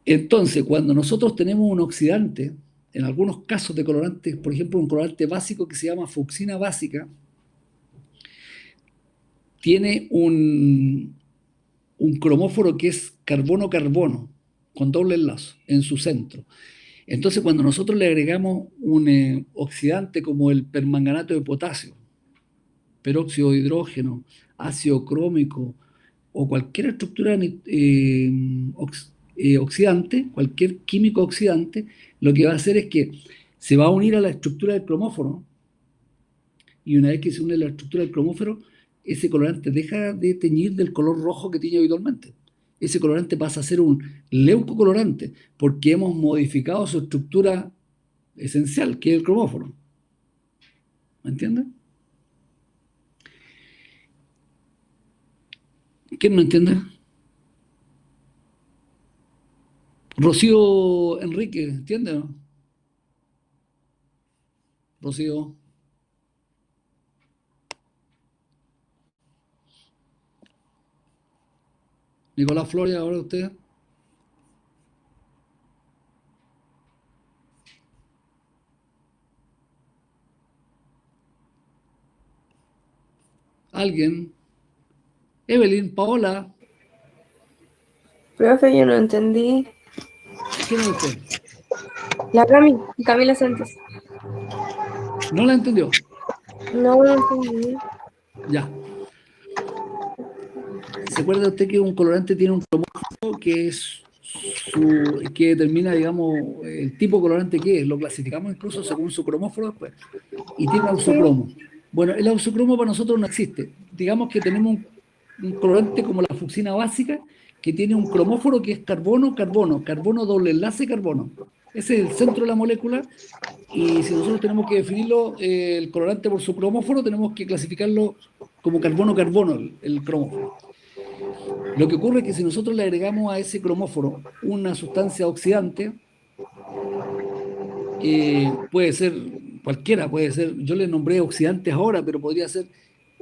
Entonces, cuando nosotros tenemos un oxidante, en algunos casos de colorantes, por ejemplo, un colorante básico que se llama fucsina básica, tiene un cromóforo que es carbono-carbono, con doble enlace en su centro. Entonces, cuando nosotros le agregamos un oxidante como el permanganato de potasio, peróxido de hidrógeno, ácido crómico o cualquier estructura oxidante, cualquier químico oxidante, lo que va a hacer es que se va a unir a la estructura del cromóforo, y una vez que se une a la estructura del cromóforo, ese colorante deja de teñir del color rojo que tiene habitualmente. Ese colorante pasa a ser un leucocolorante porque hemos modificado su estructura esencial, que es el cromóforo. ¿Me entiendes? ¿Quién no entiende? Rocío Enrique, ¿entiende o no? Rocío. Nicolás Flores, ahora usted. ¿Alguien? Evelyn, Paola. Profe, yo no entendí. ¿Quién es usted? La Camila Sánchez. ¿No la entendió? No entendí. Ya. ¿Se acuerda usted que un colorante tiene un cromóforo que es que determina, digamos, el tipo de colorante que es? Lo clasificamos incluso según su cromóforo después. Y tiene un ausocromo. Bueno, el ausocromo para nosotros no existe. Digamos que tenemos un colorante como la fucsina básica que tiene un cromóforo que es carbono-carbono, carbono doble enlace carbono. Ese es el centro de la molécula, y si nosotros tenemos que definirlo, el colorante por su cromóforo, tenemos que clasificarlo como carbono-carbono, el cromóforo. Lo que ocurre es que si nosotros le agregamos a ese cromóforo una sustancia oxidante, puede ser cualquiera, puede ser, yo le nombré oxidantes ahora, pero podría ser,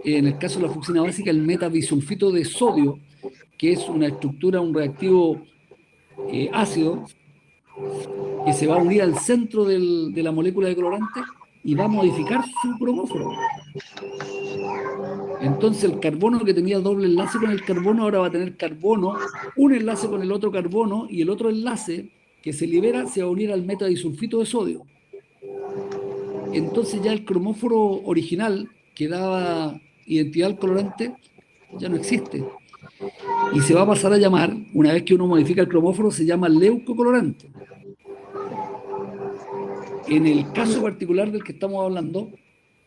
en el caso de la fucsina básica, el metabisulfito de sodio, que es una estructura, un reactivo ácido, que se va a unir al centro de la molécula de colorante y va a modificar su cromóforo. Entonces el carbono que tenía doble enlace con el carbono ahora va a tener carbono, un enlace con el otro carbono, y el otro enlace que se libera se va a unir al metadisulfito de sodio. Entonces ya el cromóforo original que daba identidad al colorante ya no existe. Y se va a pasar a llamar, una vez que uno modifica el cromóforo, se llama leucocolorante. En el caso particular del que estamos hablando,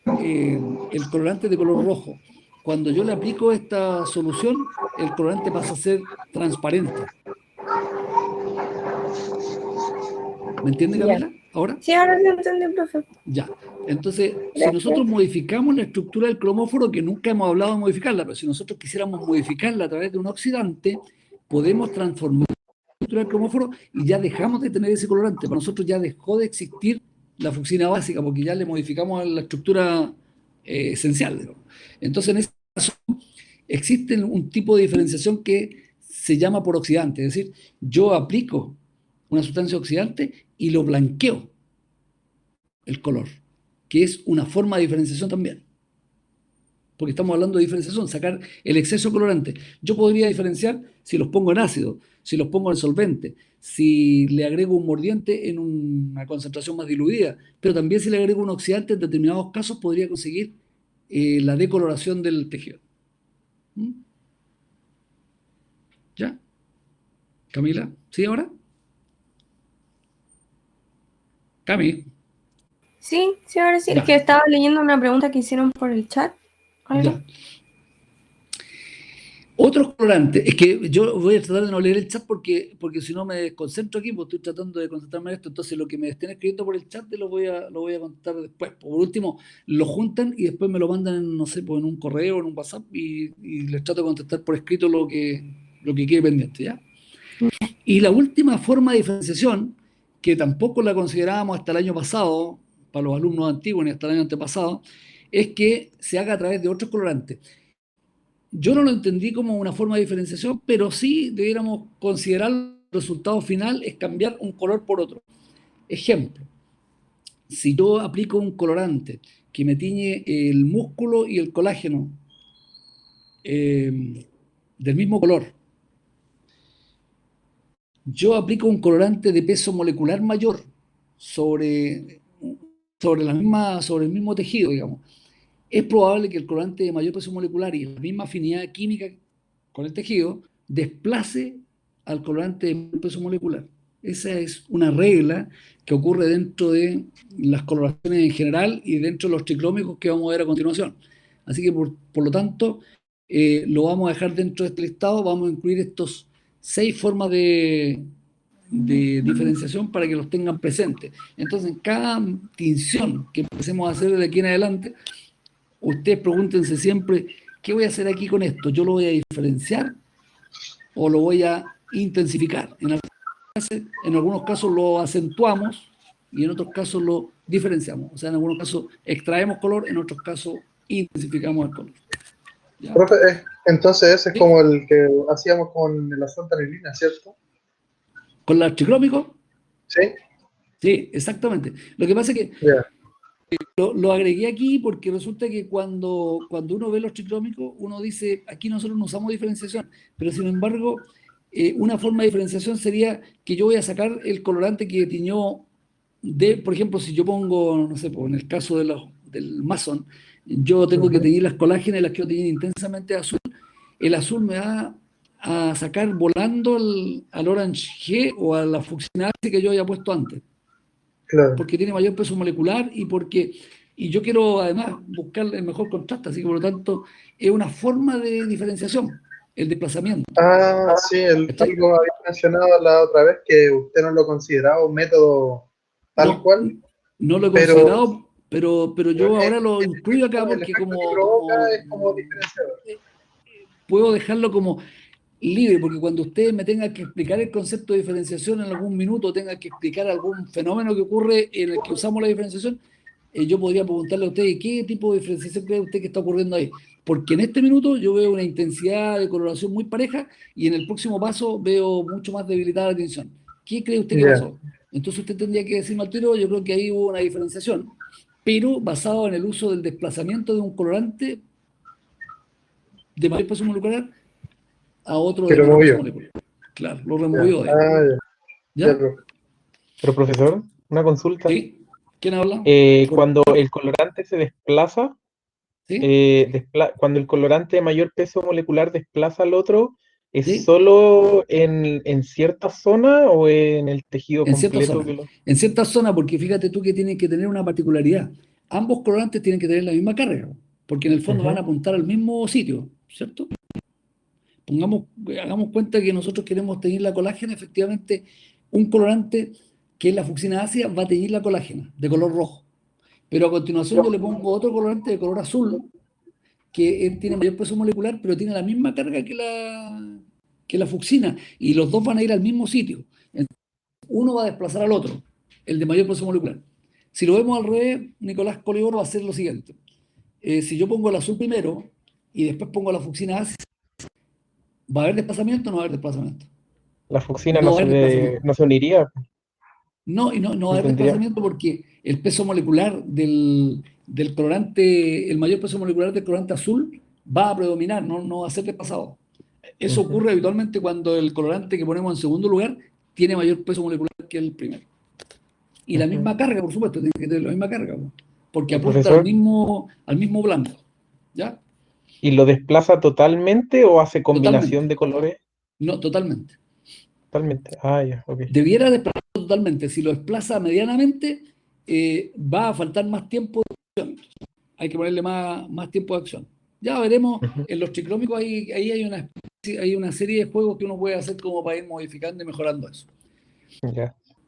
el colorante de color rojo, cuando yo le aplico esta solución, el colorante pasa a ser transparente. ¿Me entiende, Camila? ¿Ahora? Sí, ahora sí entendí, profe. Ya. Entonces, Gracias. si nosotros modificamos la estructura del cromóforo, que nunca hemos hablado de modificarla, pero si nosotros quisiéramos modificarla a través de un oxidante, podemos transformar la estructura del cromóforo y ya dejamos de tener ese colorante. Para nosotros ya dejó de existir la fucsina básica, porque ya le modificamos la estructura esencial, digamos. Entonces, en ese caso, existe un tipo de diferenciación que se llama por oxidante, es decir, yo aplico una sustancia oxidante y lo blanqueo el color, que es una forma de diferenciación también, porque estamos hablando de diferenciación, sacar el exceso de colorante. Yo podría diferenciar si los pongo en ácido, si los pongo en solvente, si le agrego un mordiente en una concentración más diluida, pero también si le agrego un oxidante, en determinados casos podría conseguir la decoloración del tejido. ¿Mm? ¿Ya? Camila, ¿sí ahora? Cami. Sí, ahora sí. Ya. Es que estaba leyendo una pregunta que hicieron por el chat. Ya. Otros colorantes, es que yo voy a tratar de no leer el chat porque si no me desconcentro aquí, porque estoy tratando de concentrarme en esto. Entonces lo que me estén escribiendo por el chat lo voy a contestar después. Por último, lo juntan y después me lo mandan en, no sé, pues en un correo, en un WhatsApp, y les trato de contestar por escrito lo que quede pendiente, ¿ya? Y la última forma de diferenciación, que tampoco la considerábamos hasta el año pasado, para los alumnos antiguos, ni hasta el año antepasado, es que se haga a través de otros colorantes. Yo no lo entendí como una forma de diferenciación, pero sí debiéramos considerar el resultado final es cambiar un color por otro. Ejemplo, si yo aplico un colorante que me tiñe el músculo y el colágeno del mismo color, yo aplico un colorante de peso molecular mayor sobre el mismo tejido, digamos, es probable que el colorante de mayor peso molecular y la misma afinidad química con el tejido desplace al colorante de mayor peso molecular. Esa es una regla que ocurre dentro de las coloraciones en general y dentro de los triclómicos que vamos a ver a continuación. Así que, por lo tanto, lo vamos a dejar dentro de este listado. Vamos a incluir estos 6 formas de diferenciación para que los tengan presentes. Entonces, en cada tinción que empecemos a hacer de aquí en adelante, ustedes pregúntense siempre, ¿qué voy a hacer aquí con esto? ¿Yo lo voy a diferenciar o lo voy a intensificar? En algunos casos lo acentuamos y en otros casos lo diferenciamos. O sea, en algunos casos extraemos color, en otros casos intensificamos el color. ¿Ya? Profe, entonces ese es Sí. como el que hacíamos con el azul tanilina, ¿cierto? ¿Con el triclómico? Sí. Sí, exactamente. Lo que pasa es que Ya. lo agregué aquí porque resulta que cuando uno ve los triclómicos, uno dice, aquí nosotros no usamos diferenciación, pero sin embargo, una forma de diferenciación sería que yo voy a sacar el colorante que tiñó por ejemplo, si yo pongo, no sé, en el caso del Mason, yo tengo que teñir las colágenas y las quiero teñir intensamente azul, el azul me va a sacar volando al Orange G o a la fucsia que yo había puesto antes. Claro. Porque tiene mayor peso molecular y yo quiero además buscar el mejor contraste, así que por lo tanto es una forma de diferenciación, el desplazamiento. Ah, sí, algo había mencionado la otra vez que usted no lo consideraba un método tal cual. No lo he considerado, pero yo ahora lo incluyo acá porque como es como diferenciador. puedo dejarlo como libre, porque cuando ustedes me tengan que explicar el concepto de diferenciación en algún minuto, tengan que explicar algún fenómeno que ocurre en el que usamos la diferenciación, yo podría preguntarle a ustedes qué tipo de diferenciación cree usted que está ocurriendo ahí. Porque en este minuto yo veo una intensidad de coloración muy pareja y en el próximo paso veo mucho más debilitada la tinción. ¿Qué cree usted que pasó? Entonces usted tendría que decirme al tiro, yo creo que ahí hubo una diferenciación, pero basado en el uso del desplazamiento de un colorante de mayor peso molecular a otro de menor peso molecular. Claro, lo removió. ¿Ya? Pero profesor, una consulta. ¿Sí? ¿Quién habla? Cuando el colorante se desplaza, ¿Sí? Cuando el colorante de mayor peso molecular desplaza al otro, ¿es ¿Sí? solo en cierta zona o en el tejido En cierta completo? zona. En cierta zona, porque fíjate tú que tienen que tener una particularidad. Ambos colorantes tienen que tener la misma carga, porque en el fondo van a apuntar al mismo sitio, ¿cierto? Hagamos cuenta que nosotros queremos teñir la colágena, efectivamente, un colorante que es la fucina ácida va a teñir la colágena de color rojo. Pero a continuación yo le pongo otro colorante de color azul que tiene mayor peso molecular, pero tiene la misma carga que la fucsina, y los dos van a ir al mismo sitio. Entonces, uno va a desplazar al otro, el de mayor peso molecular. Si lo vemos al revés, Nicolás Colibor va a hacer lo siguiente. Si yo pongo el azul primero y después pongo la fucsina ácida, ¿va a haber desplazamiento o no va a haber desplazamiento? La fucsina no se uniría. No va a haber desplazamiento porque el peso molecular del colorante, el mayor peso molecular del colorante azul va a predominar, no va a ser desplazado. Eso ocurre habitualmente cuando el colorante que ponemos en segundo lugar tiene mayor peso molecular que el primero. Y la misma carga, por supuesto, tiene que tener la misma carga, porque apunta al mismo blanco. ¿Ya? ¿Y lo desplaza totalmente o hace combinación de colores? No, totalmente. Totalmente. Ah, ya, ok. Debiera desplazarlo totalmente. Si lo desplaza medianamente, va a faltar más tiempo de acción. Hay que ponerle más tiempo de acción. Ya veremos, en los triclómicos ahí hay una serie de juegos que uno puede hacer como para ir modificando y mejorando eso.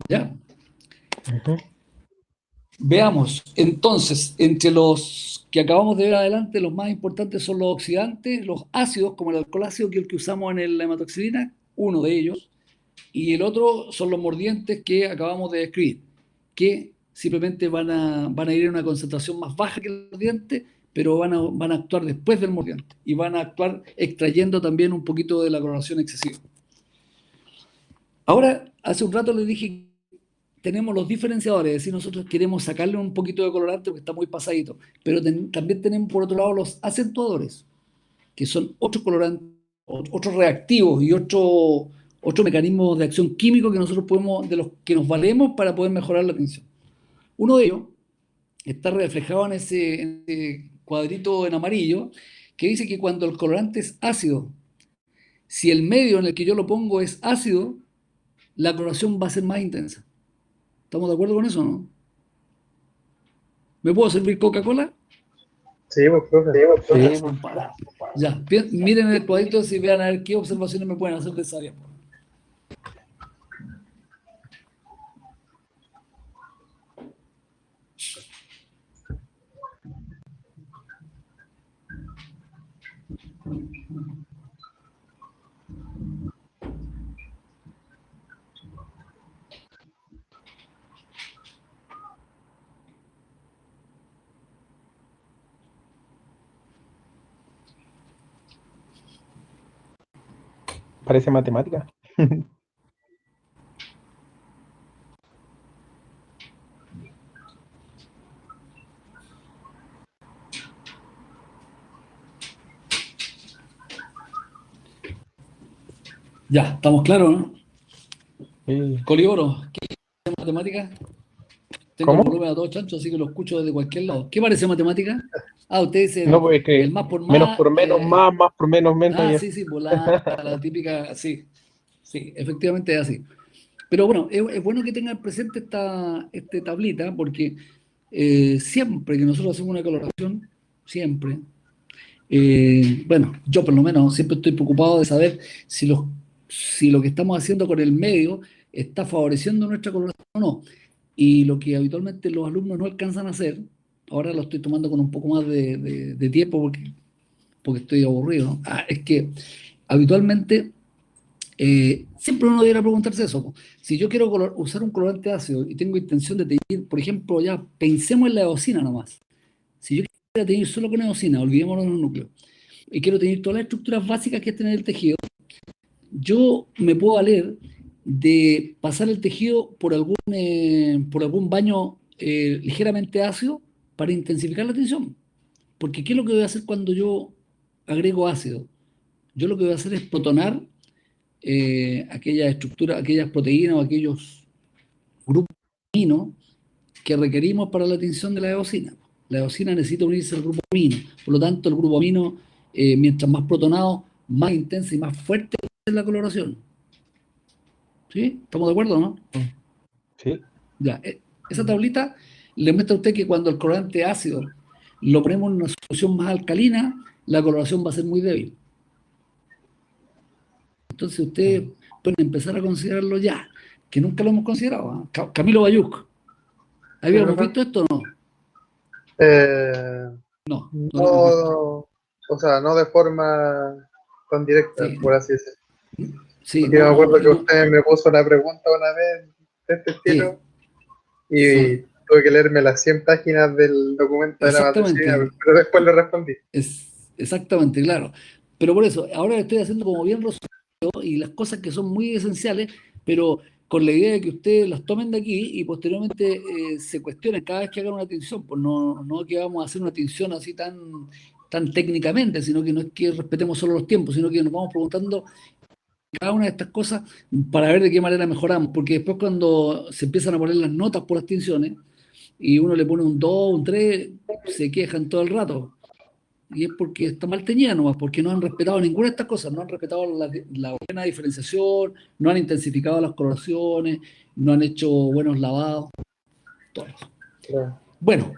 ¿Ya? Veamos, entonces, entre los que acabamos de ver adelante, los más importantes son los oxidantes, los ácidos, como el alcohol ácido, que es el que usamos en la hematoxilina, uno de ellos. y el otro son los mordientes que acabamos de describir, que simplemente van a ir a una concentración más baja que el mordiente, pero van a actuar después del mordiente y van a actuar extrayendo también un poquito de la coloración excesiva. Ahora, hace un rato les dije que tenemos los diferenciadores, es decir, nosotros queremos sacarle un poquito de colorante porque está muy pasadito, pero también tenemos por otro lado los acentuadores, que son otros colorantes, otros reactivos y otro mecanismo de acción químico que nosotros de los que nos valemos para poder mejorar la tinción. Uno de ellos está reflejado en ese cuadrito en amarillo, que dice que cuando el colorante es ácido, si el medio en el que yo lo pongo es ácido, la coloración va a ser más intensa. ¿Estamos de acuerdo con eso o no? ¿Me puedo servir Coca-Cola? Sí, pues, profe. Sí, Ya, miren el cuadrito y vean a ver qué observaciones me pueden hacer de esa área. parece matemática. Ya, estamos claros, ¿no? Sí. Coliboro, ¿qué parece matemática? Tengo ¿Cómo? el volumen a todo chancho, así que lo escucho desde cualquier lado. ¿Qué parece matemática? Ah, usted dice No, pues es que el más por menos más. por menos más, más por menos menos. Ah, y sí, sí, pues la típica, sí, sí, efectivamente es así. Pero bueno, es bueno que tengan presente esta tablita, porque siempre que nosotros hacemos una coloración, siempre, bueno, yo por lo menos siempre estoy preocupado de saber si lo que estamos haciendo con el medio está favoreciendo nuestra coloración o no. Y lo que habitualmente los alumnos no alcanzan a hacer, ahora lo estoy tomando con un poco más de tiempo porque estoy aburrido, ¿no? Es que habitualmente siempre uno debería preguntarse eso. Si yo quiero usar un colorante ácido y tengo intención de teñir, por ejemplo, ya pensemos en la eosina nomás. Si yo quiero teñir solo con eosina, olvidémonos de los núcleos, y quiero teñir todas las estructuras básicas que tiene el tejido, yo me puedo valer de pasar el tejido por algún baño ligeramente ácido para intensificar la tensión. Porque ¿qué es lo que voy a hacer cuando yo agrego ácido? Yo lo que voy a hacer es protonar aquellas estructuras, aquellas proteínas o aquellos grupos aminos que requerimos para la tinción de la eosina. La eosina necesita unirse al grupo amino. Por lo tanto, el grupo amino, mientras más protonado, más intensa y más fuerte es la coloración. ¿Sí? ¿Estamos de acuerdo, no? Sí. Ya, esa tablita le muestra a usted que cuando el colorante ácido lo ponemos en una solución más alcalina, la coloración va a ser muy débil. Entonces ustedes pueden empezar a considerarlo ya, que nunca lo hemos considerado. ¿Eh? Camilo Bayuc, ¿habíamos visto esto o no? No, no lo hemos visto. O sea, no de forma tan directa, Sí. por así decirlo. Sí, Porque me no, acuerdo que no, usted me puso una pregunta una vez de este estilo y sí. tuve que leerme las 100 páginas del documento de la Exactamente. matriz, pero después le respondí. Exactamente, claro. Pero por eso, ahora estoy haciendo como bien resumido y las cosas que son muy esenciales, pero con la idea de que ustedes las tomen de aquí y posteriormente se cuestionen cada vez que hagan una tinción, pues no que vamos a hacer una tinción así tan técnicamente, sino que no es que respetemos solo los tiempos, sino que nos vamos preguntando cada una de estas cosas para ver de qué manera mejoramos, porque después cuando se empiezan a poner las notas por las tinciones y uno le pone un 2, un 3, se quejan todo el rato. Y es porque está mal teñida nomás, porque no han respetado ninguna de estas cosas, no han respetado la buena diferenciación, no han intensificado las coloraciones, no han hecho buenos lavados, todo eso. Claro. Bueno,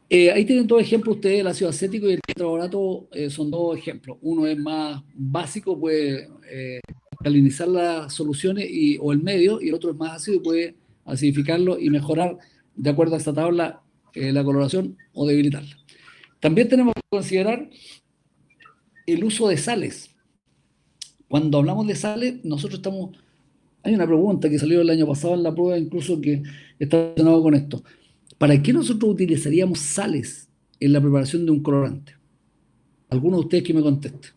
ahí tienen dos ejemplos ustedes, el ácido acético y el tetraborato, son dos ejemplos. Uno es más básico, puede salinizar las soluciones o el medio, y el otro es más ácido y puede acidificarlo y mejorar, de acuerdo a esta tabla, la coloración o debilitarla. También tenemos que considerar el uso de sales. Cuando hablamos de sales, nosotros estamos Hay una pregunta que salió el año pasado en la prueba, incluso que está relacionado con esto. ¿Para qué nosotros utilizaríamos sales en la preparación de un colorante? ¿Alguno de ustedes que me conteste?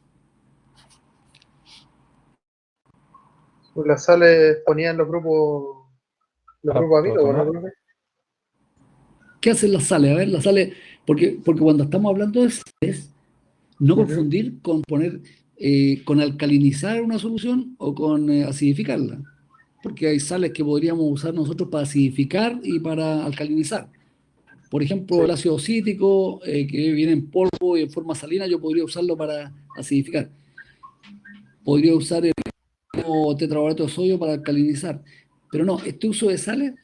Pues las sales ponían los grupos amino, ¿no? ¿Qué hacen las sales? A ver, las sales, porque cuando estamos hablando de sales, no confundir con poner, con alcalinizar una solución o con acidificarla. Porque hay sales que podríamos usar nosotros para acidificar y para alcalinizar. Por ejemplo, el ácido cítrico, que viene en polvo y en forma salina, yo podría usarlo para acidificar. Podría usar el tetraborato de sodio para alcalinizar. Pero no, este uso de sales,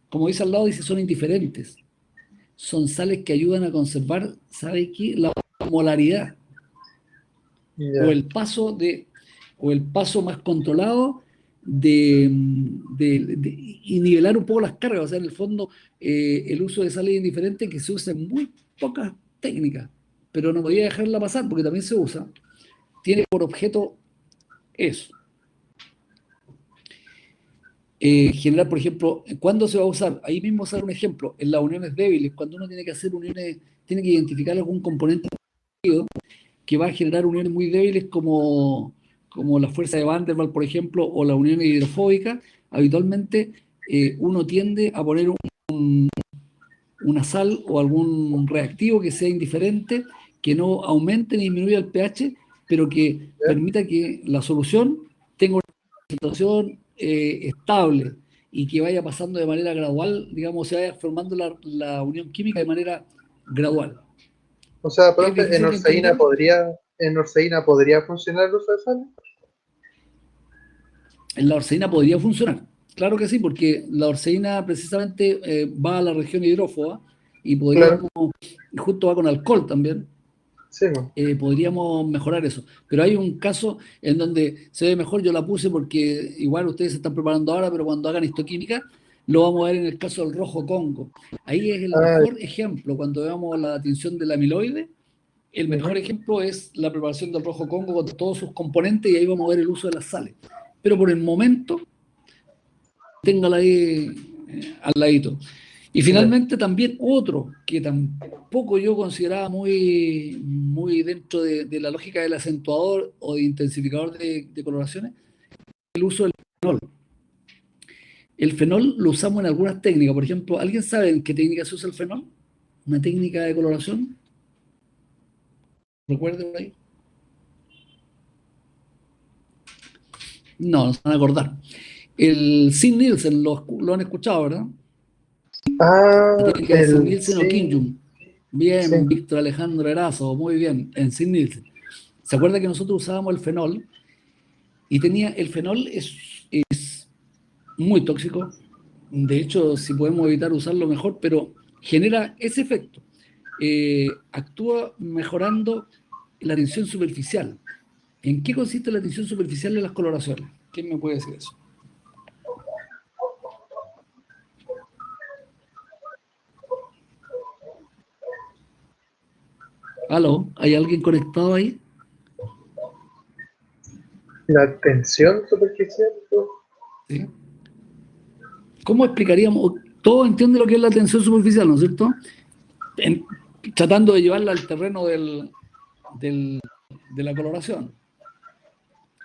como dice al lado, dice son indiferentes. Son sales que ayudan a conservar, ¿sabe qué? La molaridad. O el paso más controlado y nivelar un poco las cargas. O sea, en el fondo, el uso de sales indiferentes que se usa en muy pocas técnicas, pero no podía dejarla pasar porque también se usa. Tiene por objeto eso. Generar, por ejemplo, ¿cuándo se va a usar? Ahí mismo usar un ejemplo, en las uniones débiles, cuando uno tiene que hacer uniones, tiene que identificar algún componente que va a generar uniones muy débiles como la fuerza de Van der Waals, por ejemplo, o la unión hidrofóbica. Habitualmente uno tiende a poner una sal o algún reactivo que sea indiferente, que no aumente ni disminuya el pH, pero que permita que la solución tenga una concentración estable y que vaya pasando de manera gradual, digamos, se vaya formando la unión química de manera gradual. O sea, profe, ¿en orceína podría funcionar el uso de sal? En la orceína podría funcionar, claro que sí, porque la orceína precisamente va a la región hidrófoba y podríamos, y justo va con alcohol también, sí, podríamos mejorar eso. Pero hay un caso en donde se ve mejor, yo la puse porque igual ustedes se están preparando ahora, pero cuando hagan histoquímica, lo vamos a ver en el caso del rojo Congo. Ahí es el mejor ejemplo, cuando veamos la tinción del amiloide, el mejor ejemplo es la preparación del rojo Congo con todos sus componentes y ahí vamos a ver el uso de las sales. Pero por el momento, téngala ahí al ladito. Y finalmente también otro que tampoco yo consideraba muy, muy dentro de la lógica del acentuador o de intensificador de coloraciones, el uso del fenol. El fenol lo usamos en algunas técnicas. Por ejemplo, ¿alguien sabe en qué técnica se usa el fenol? ¿Una técnica de coloración? ¿Recuerden por ahí? No se van a acordar. El Zinn-Nielsen lo han escuchado, ¿verdad? La técnica de Zinn-Nielsen o Kinjum. Bien, Víctor Alejandro Erazo, muy bien, en Zinn-Nielsen. ¿Se acuerda que nosotros usábamos el fenol? Y el fenol es muy tóxico. De hecho, si podemos evitar usarlo mejor, pero genera ese efecto. Actúa mejorando la tinción superficial. ¿En qué consiste la tinción superficial de las coloraciones? ¿Quién me puede decir eso? ¿Aló? ¿Hay alguien conectado ahí? ¿La tensión superficial? ¿Sí? ¿Cómo explicaríamos? Todos entienden lo que es la tensión superficial, ¿no es cierto? Tratando de llevarla al terreno de la coloración.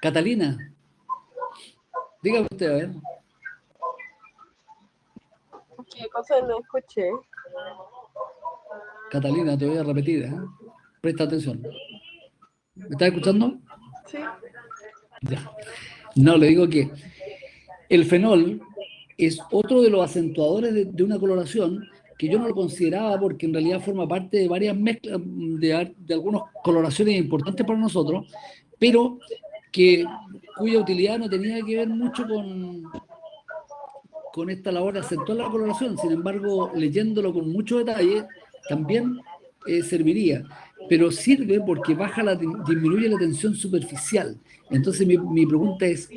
Catalina, dígame usted, a ver. ¿Qué cosa no escuché? Catalina, te voy a repetir, ¿eh? Presta atención. ¿Me estás escuchando? Sí. Ya. No, le digo que el fenol es otro de los acentuadores de una coloración que yo no lo consideraba porque en realidad forma parte de varias mezclas, de algunas coloraciones importantes para nosotros, pero cuya utilidad no tenía que ver mucho con esta labor de acentuar la coloración. Sin embargo, leyéndolo con mucho detalle, también serviría. Pero sirve porque disminuye la tensión superficial. Entonces mi pregunta es,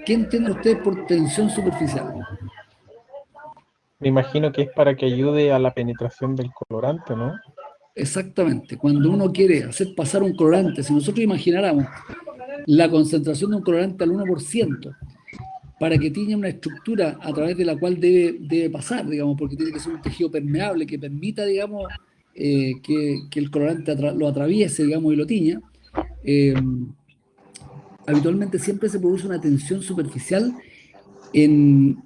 ¿qué entiende usted por tensión superficial? Me imagino que es para que ayude a la penetración del colorante, ¿no? Exactamente. Cuando uno quiere hacer pasar un colorante, si nosotros imagináramos la concentración de un colorante al 1%, para que tiña una estructura a través de la cual debe pasar, digamos, porque tiene que ser un tejido permeable que permita, digamos, que el colorante lo atraviese, digamos, y lo tiña. Habitualmente siempre se produce una tensión superficial en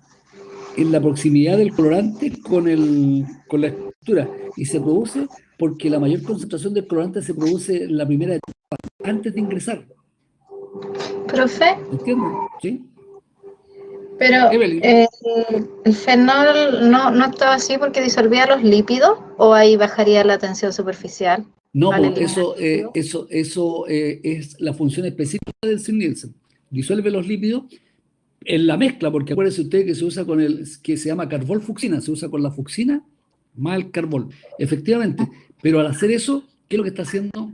la proximidad del colorante con la estructura, y se produce porque la mayor concentración del colorante se produce en la primera etapa, antes de ingresar. Profe, ¿Entienden? ¿Sí? pero Evelyn. ¿el fenol no actúa así porque disolvía los lípidos o ahí bajaría la tensión superficial? No, al pues, eliminar eso es la función específica del Zinc-Nielsen. Disuelve los lípidos en la mezcla, porque acuérdense ustedes que se usa con que se llama carbol-fucsina, se usa con la fucsina más el carbol. Efectivamente, pero al hacer eso, ¿qué es lo que está haciendo?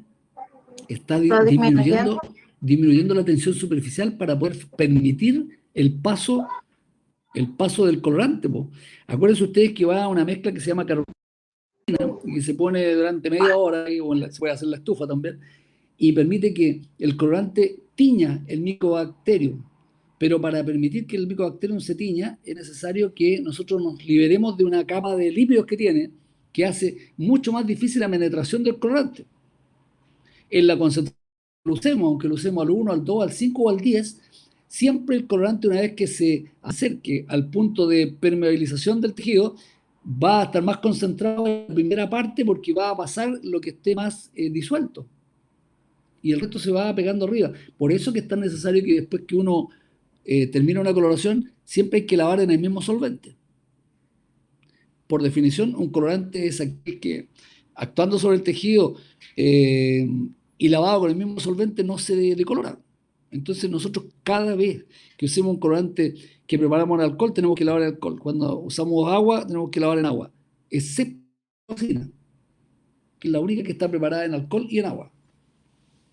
Está ¿Lo disminuyendo? disminuyendo la tensión superficial para poder permitir el paso del colorante, po. Acuérdense ustedes que va a una mezcla que se llama carbol y que se pone durante media hora, y se puede hacer la estufa también, y permite que el colorante tiña el micobacterium. Pero para permitir que el micobacterium se tiña, es necesario que nosotros nos liberemos de una capa de lípidos que tiene, que hace mucho más difícil la penetración del colorante. En la concentración que lo usemos, aunque lo usemos al 1, al 2, al 5 o al 10, siempre el colorante, una vez que se acerque al punto de permeabilización del tejido, va a estar más concentrado en la primera parte porque va a pasar lo que esté más disuelto. Y el resto se va pegando arriba. Por eso que es tan necesario que después que uno termina una coloración, siempre hay que lavar en el mismo solvente. Por definición, un colorante es aquel que, actuando sobre el tejido y lavado con el mismo solvente, no se decolora. Entonces nosotros cada vez que usemos un colorante que preparamos en alcohol, tenemos que lavar en alcohol. Cuando usamos agua, tenemos que lavar en agua. Excepto la cocina, que es la única que está preparada en alcohol y en agua,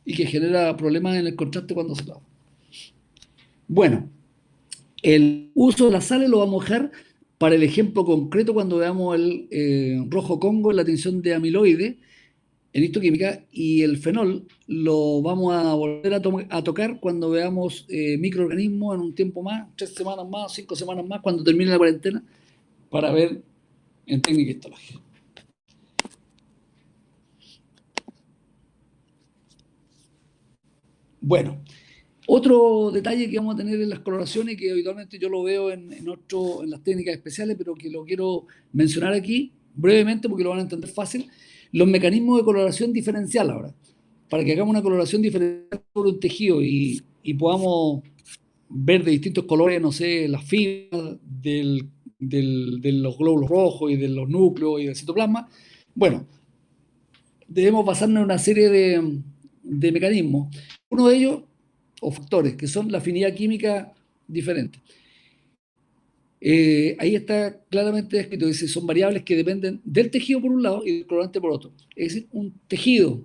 y que genera problemas en el contraste cuando se lava. Bueno, el uso de las sales lo vamos a dejar para el ejemplo concreto cuando veamos el rojo Congo en la tinción de amiloide en histoquímica, y el fenol lo vamos a volver a tocar cuando veamos microorganismos en un tiempo más, 3 semanas más, 5 semanas más, cuando termine la cuarentena, para ver en técnica histológica. Bueno, otro detalle que vamos a tener en las coloraciones, que habitualmente yo lo veo en las técnicas especiales, pero que lo quiero mencionar aquí brevemente porque lo van a entender fácil, los mecanismos de coloración diferencial ahora. Para que hagamos una coloración diferencial sobre un tejido y podamos ver de distintos colores, no sé, las fibras de los glóbulos rojos y de los núcleos y del citoplasma, bueno, debemos basarnos en una serie de mecanismos. Uno de ellos, o factores, que son la afinidad química diferente. Ahí está claramente descrito, dice, son variables que dependen del tejido por un lado y del colorante por otro. Es decir, un tejido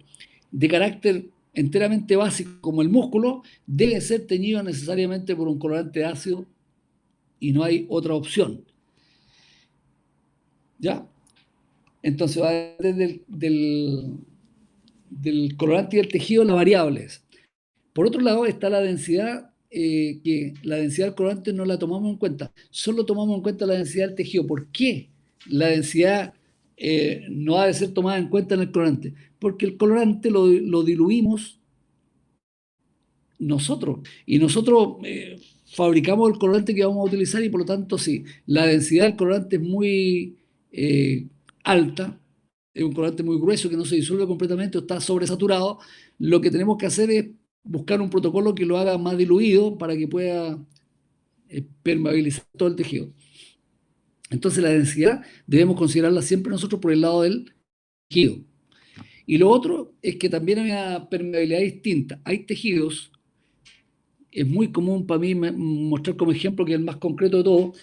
de carácter enteramente básico como el músculo debe ser teñido necesariamente por un colorante ácido y no hay otra opción. ¿Ya? Entonces va a depender del colorante y del tejido las variables. Por otro lado está la densidad, que la densidad del colorante no la tomamos en cuenta, solo tomamos en cuenta la densidad del tejido. ¿Por qué la densidad no ha de ser tomada en cuenta en el colorante? Porque el colorante lo diluimos nosotros, y nosotros fabricamos el colorante que vamos a utilizar, y por lo tanto sí, la densidad del colorante es muy alta, es un colorante muy grueso que no se disuelve completamente o está sobresaturado. Lo que tenemos que hacer es buscar un protocolo que lo haga más diluido para que pueda permeabilizar todo el tejido. Entonces la densidad debemos considerarla siempre nosotros por el lado del tejido. Y lo otro es que también hay una permeabilidad distinta. Hay tejidos, es muy común para mí mostrar como ejemplo, que es el más concreto de todo,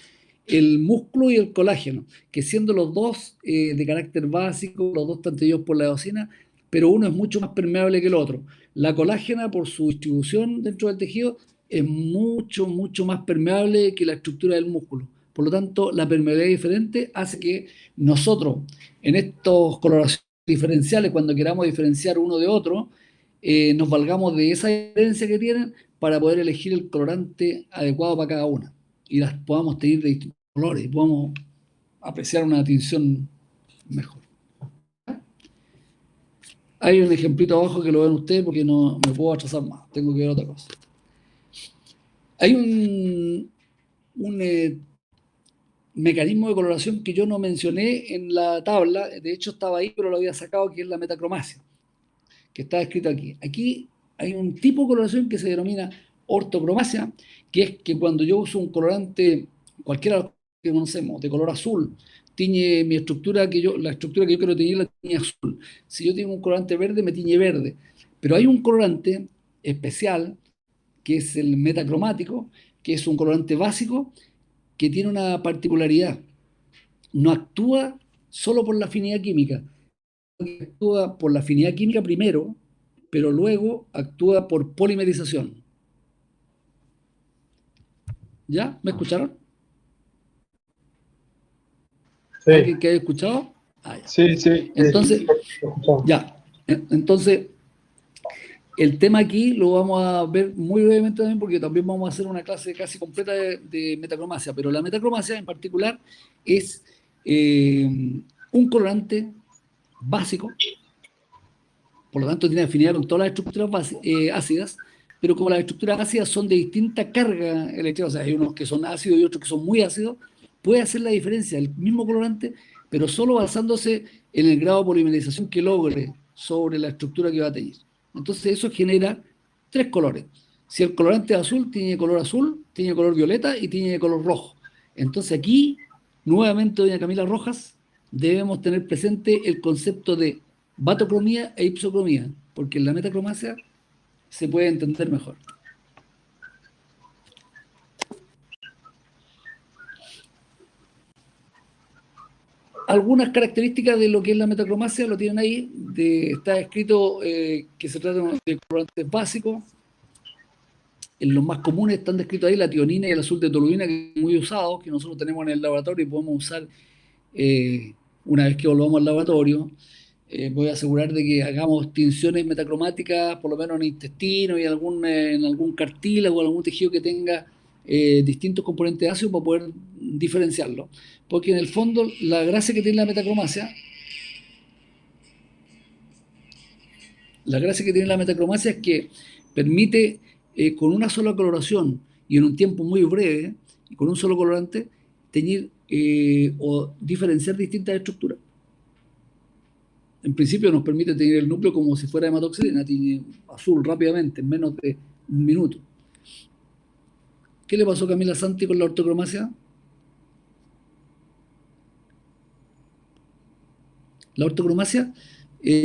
el músculo y el colágeno, que siendo los dos de carácter básico, los dos están teñidos por la eosina, pero uno es mucho más permeable que el otro. La colágena, por su distribución dentro del tejido, es mucho, mucho más permeable que la estructura del músculo. Por lo tanto, la permeabilidad diferente hace que nosotros, en estos coloraciones diferenciales, cuando queramos diferenciar uno de otro, nos valgamos de esa diferencia que tienen para poder elegir el colorante adecuado para cada una. y las podamos tener de distintos colores y podamos apreciar una tinción mejor. Hay un ejemplito abajo que lo ven ustedes porque no me puedo atrasar más, tengo que ver otra cosa. Hay un mecanismo de coloración que yo no mencioné en la tabla, de hecho estaba ahí, pero lo había sacado, que es la metacromacia, que está escrito aquí. Aquí hay un tipo de coloración que se denomina ortocromacia, que es que cuando yo uso un colorante, cualquiera que conocemos, de color azul, tiñe mi estructura, la estructura que yo quiero teñir la tiñe azul. Si yo tengo un colorante verde, me tiñe verde. Pero hay un colorante especial, que es el metacromático, que es un colorante básico, que tiene una particularidad. No actúa solo por la afinidad química, actúa por la afinidad química primero, pero luego actúa por polimerización. ¿Ya? ¿Me escucharon? Sí, ¿Alguien que haya escuchado? Ah, ya. Sí, sí. Entonces, escuchamos. ya. Entonces, el tema aquí lo vamos a ver muy brevemente también, porque también vamos a hacer una clase casi completa de metacromacia, pero la metacromacia en particular es un colorante básico, por lo tanto tiene afinidad con todas las estructuras ácidas, pero como las estructuras ácidas son de distinta carga eléctrica, o sea, hay unos que son ácidos y otros que son muy ácidos, puede hacer la diferencia, el mismo colorante, pero solo basándose en el grado de polimerización que logre sobre la estructura que va a teñir. Entonces eso genera 3 colores. Si el colorante es azul, tiene color azul, tiene color violeta y tiene color rojo. Entonces aquí, nuevamente, doña Camila Rojas, debemos tener presente el concepto de batocromía e ipsocromía, porque en la metacromacia se puede entender mejor. Algunas características de lo que es la metacromacia lo tienen ahí. Está escrito que se trata de colorantes básicos. En los más comunes están descritos ahí la tionina y el azul de toluena, que son muy usados, que nosotros tenemos en el laboratorio y podemos usar una vez que volvamos al laboratorio. Voy a asegurar de que hagamos tinciones metacromáticas, por lo menos en intestino y en algún cartílago o algún tejido que tenga distintos componentes ácidos para poder diferenciarlo. Porque en el fondo la gracia que tiene la metacromacia es que permite con una sola coloración y en un tiempo muy breve, y con un solo colorante, teñir o diferenciar distintas estructuras. En principio nos permite teñir el núcleo como si fuera hematoxilina, tiñe azul rápidamente, en menos de un minuto. ¿Qué le pasó a Camila Santi con la ortocromacia? La ortocromacia,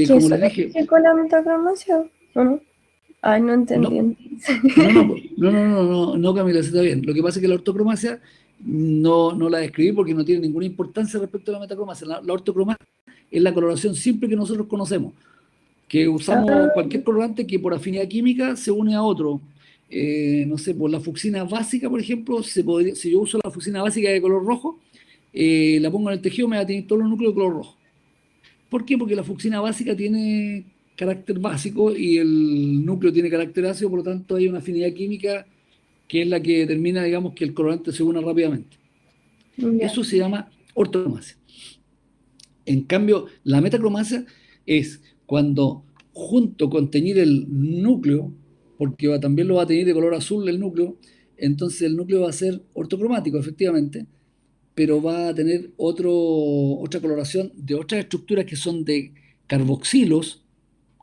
como les dije... ¿Con la metacromacia? ¿O no? Ay, no entendí. No, Camila, está bien. Lo que pasa es que la ortocromacia no la describí porque no tiene ninguna importancia respecto a la metacromacia. La ortocromacia es la coloración simple que nosotros conocemos, que usamos cualquier colorante que por afinidad química se une a otro. No sé, por la fucsina básica, por ejemplo, si yo uso la fucsina básica de color rojo, la pongo en el tejido, me va a tener todos los núcleos de color rojo. ¿Por qué? Porque la fucsina básica tiene carácter básico y el núcleo tiene carácter ácido, por lo tanto hay una afinidad química que es la que determina, digamos, que el colorante se una rápidamente. Eso se llama ortocromacia. En cambio, la metacromacia es cuando, junto con teñir el núcleo, porque también lo va a teñir de color azul el núcleo, entonces el núcleo va a ser ortocromático, efectivamente, pero va a tener otra coloración de otras estructuras que son de carboxilos,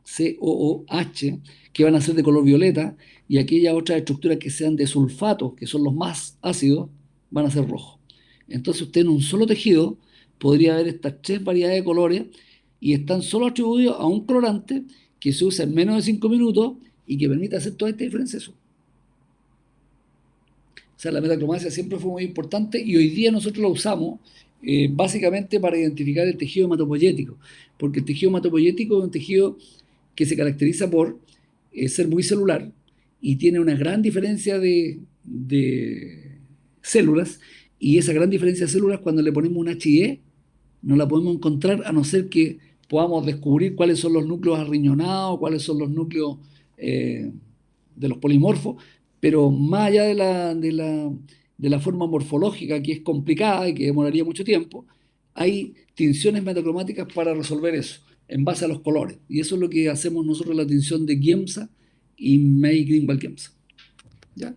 COOH, que van a ser de color violeta, y aquellas otras estructuras que sean de sulfatos, que son los más ácidos, van a ser rojos. Entonces usted en un solo tejido podría ver estas 3 variedades de colores y están solo atribuidos a un colorante que se usa en menos de 5 minutos y que permite hacer toda esta diferenciación. O sea, la metacromacia siempre fue muy importante y hoy día nosotros la usamos básicamente para identificar el tejido hematopoyético, porque el tejido hematopoyético es un tejido que se caracteriza por ser muy celular y tiene una gran diferencia de células, y esa gran diferencia de células, cuando le ponemos un HIE, no la podemos encontrar a no ser que podamos descubrir cuáles son los núcleos arriñonados, cuáles son los núcleos de los polimorfos, pero más allá de la de la forma morfológica, que es complicada y que demoraría mucho tiempo, hay tinciones metacromáticas para resolver eso, en base a los colores. Y eso es lo que hacemos nosotros en la tinción de Giemsa y May Greenwald Giemsa. ¿Ya?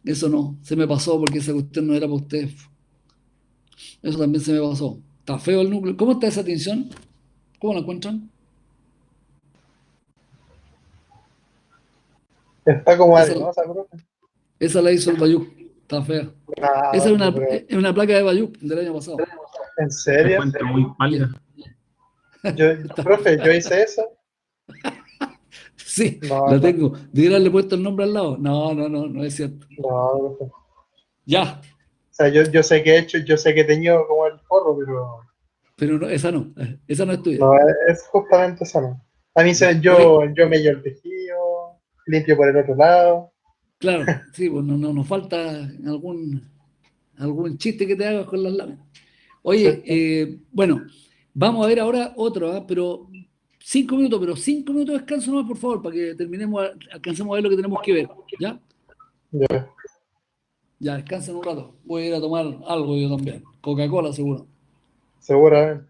Eso no, se me pasó porque esa cuestión no era para usted. Eso también se me pasó. Está feo el núcleo. ¿Cómo está esa tinción? ¿Cómo la encuentran? Está como Esa, arenosa, profe. esa la hizo el Bayuk. Está fea. Esa No, pero, es una placa de Bayuk del año pasado. ¿en Te serio? encuentro muy pálida. Está Profe, yo fea. hice eso. Sí, No, la no, tengo. ¿Debería haberle puesto el nombre al lado? No, no, no, no es cierto. no, profe. Ya, O sea, yo sé que he hecho, yo sé que he tenido como el forro, pero pero no, esa no es tuya. no, es justamente eso, no. A mí Ya. Oye, yo mello el tejido, limpio por el otro lado. claro, sí, pues no, nos falta algún chiste que te hagas con las láminas. Sí. Oye, bueno, vamos a ver ahora otro, ¿ah? Pero 5 minutos, pero 5 minutos de descanso nomás, por favor, para que terminemos, alcancemos a ver lo que tenemos que ver. ¿Ya? Ya, Ya, descansen un rato. Voy a ir a tomar algo yo también. Coca-Cola, seguro. seguramente.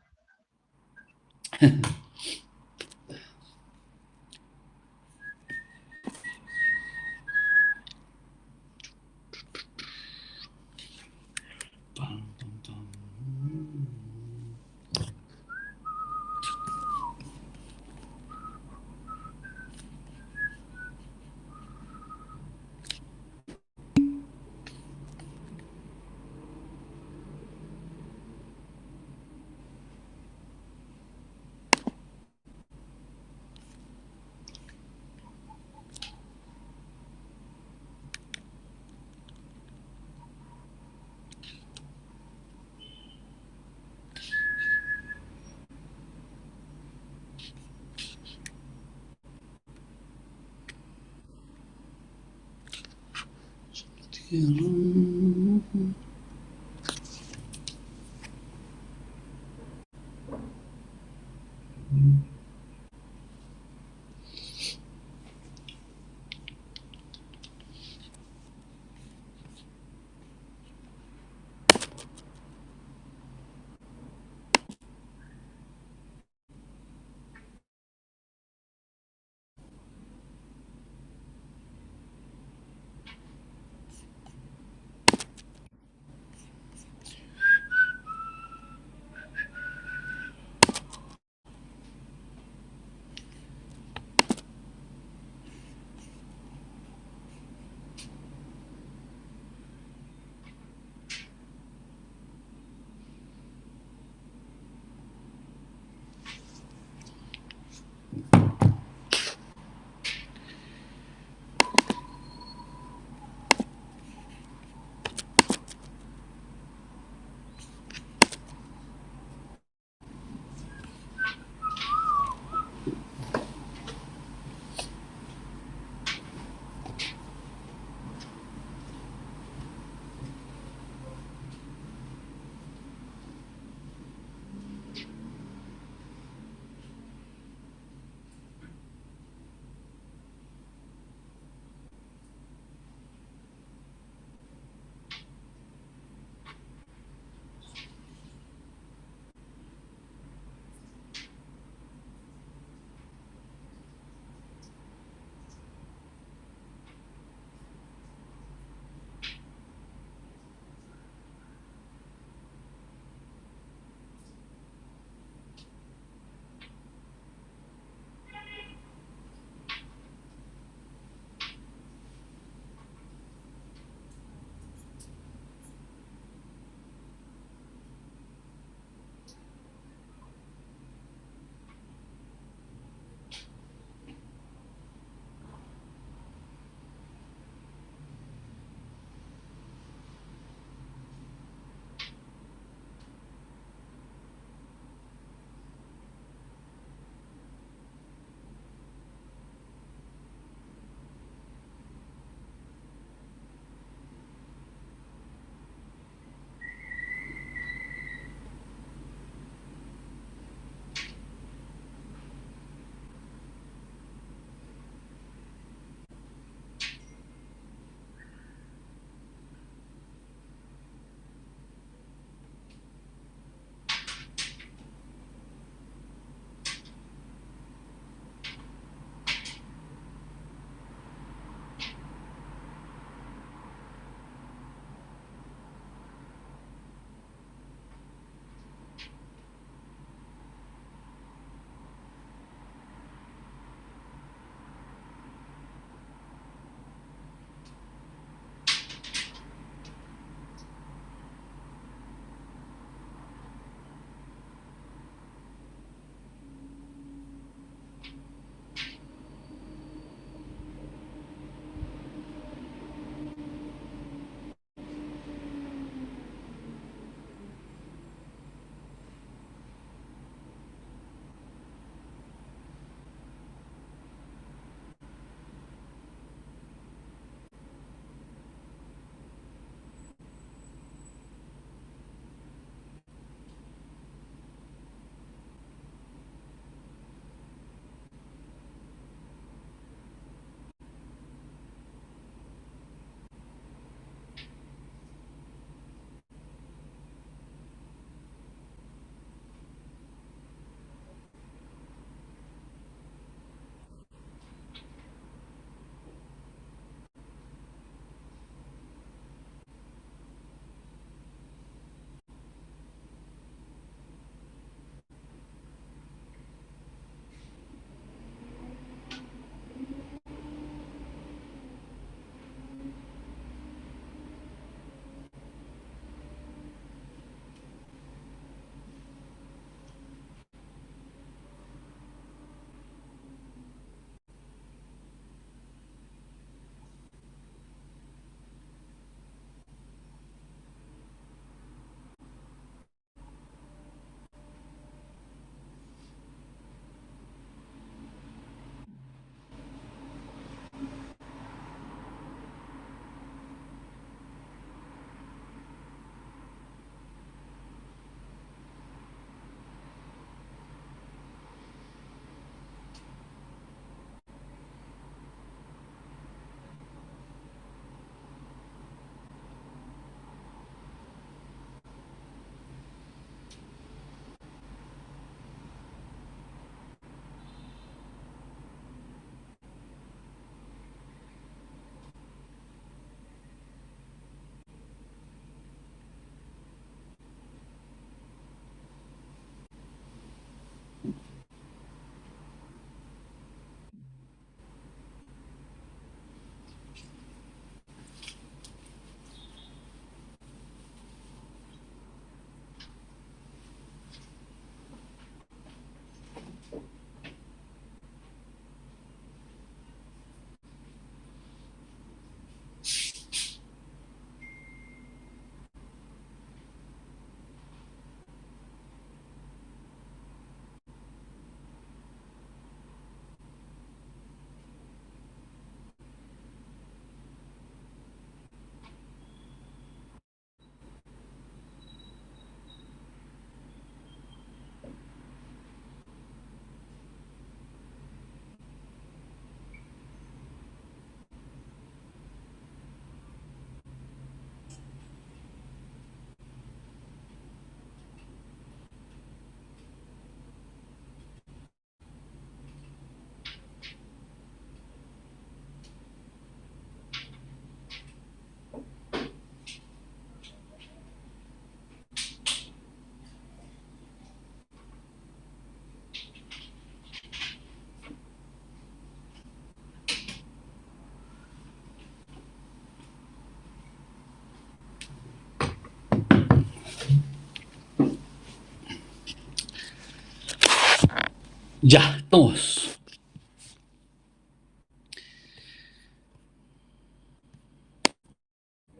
Ya, estamos.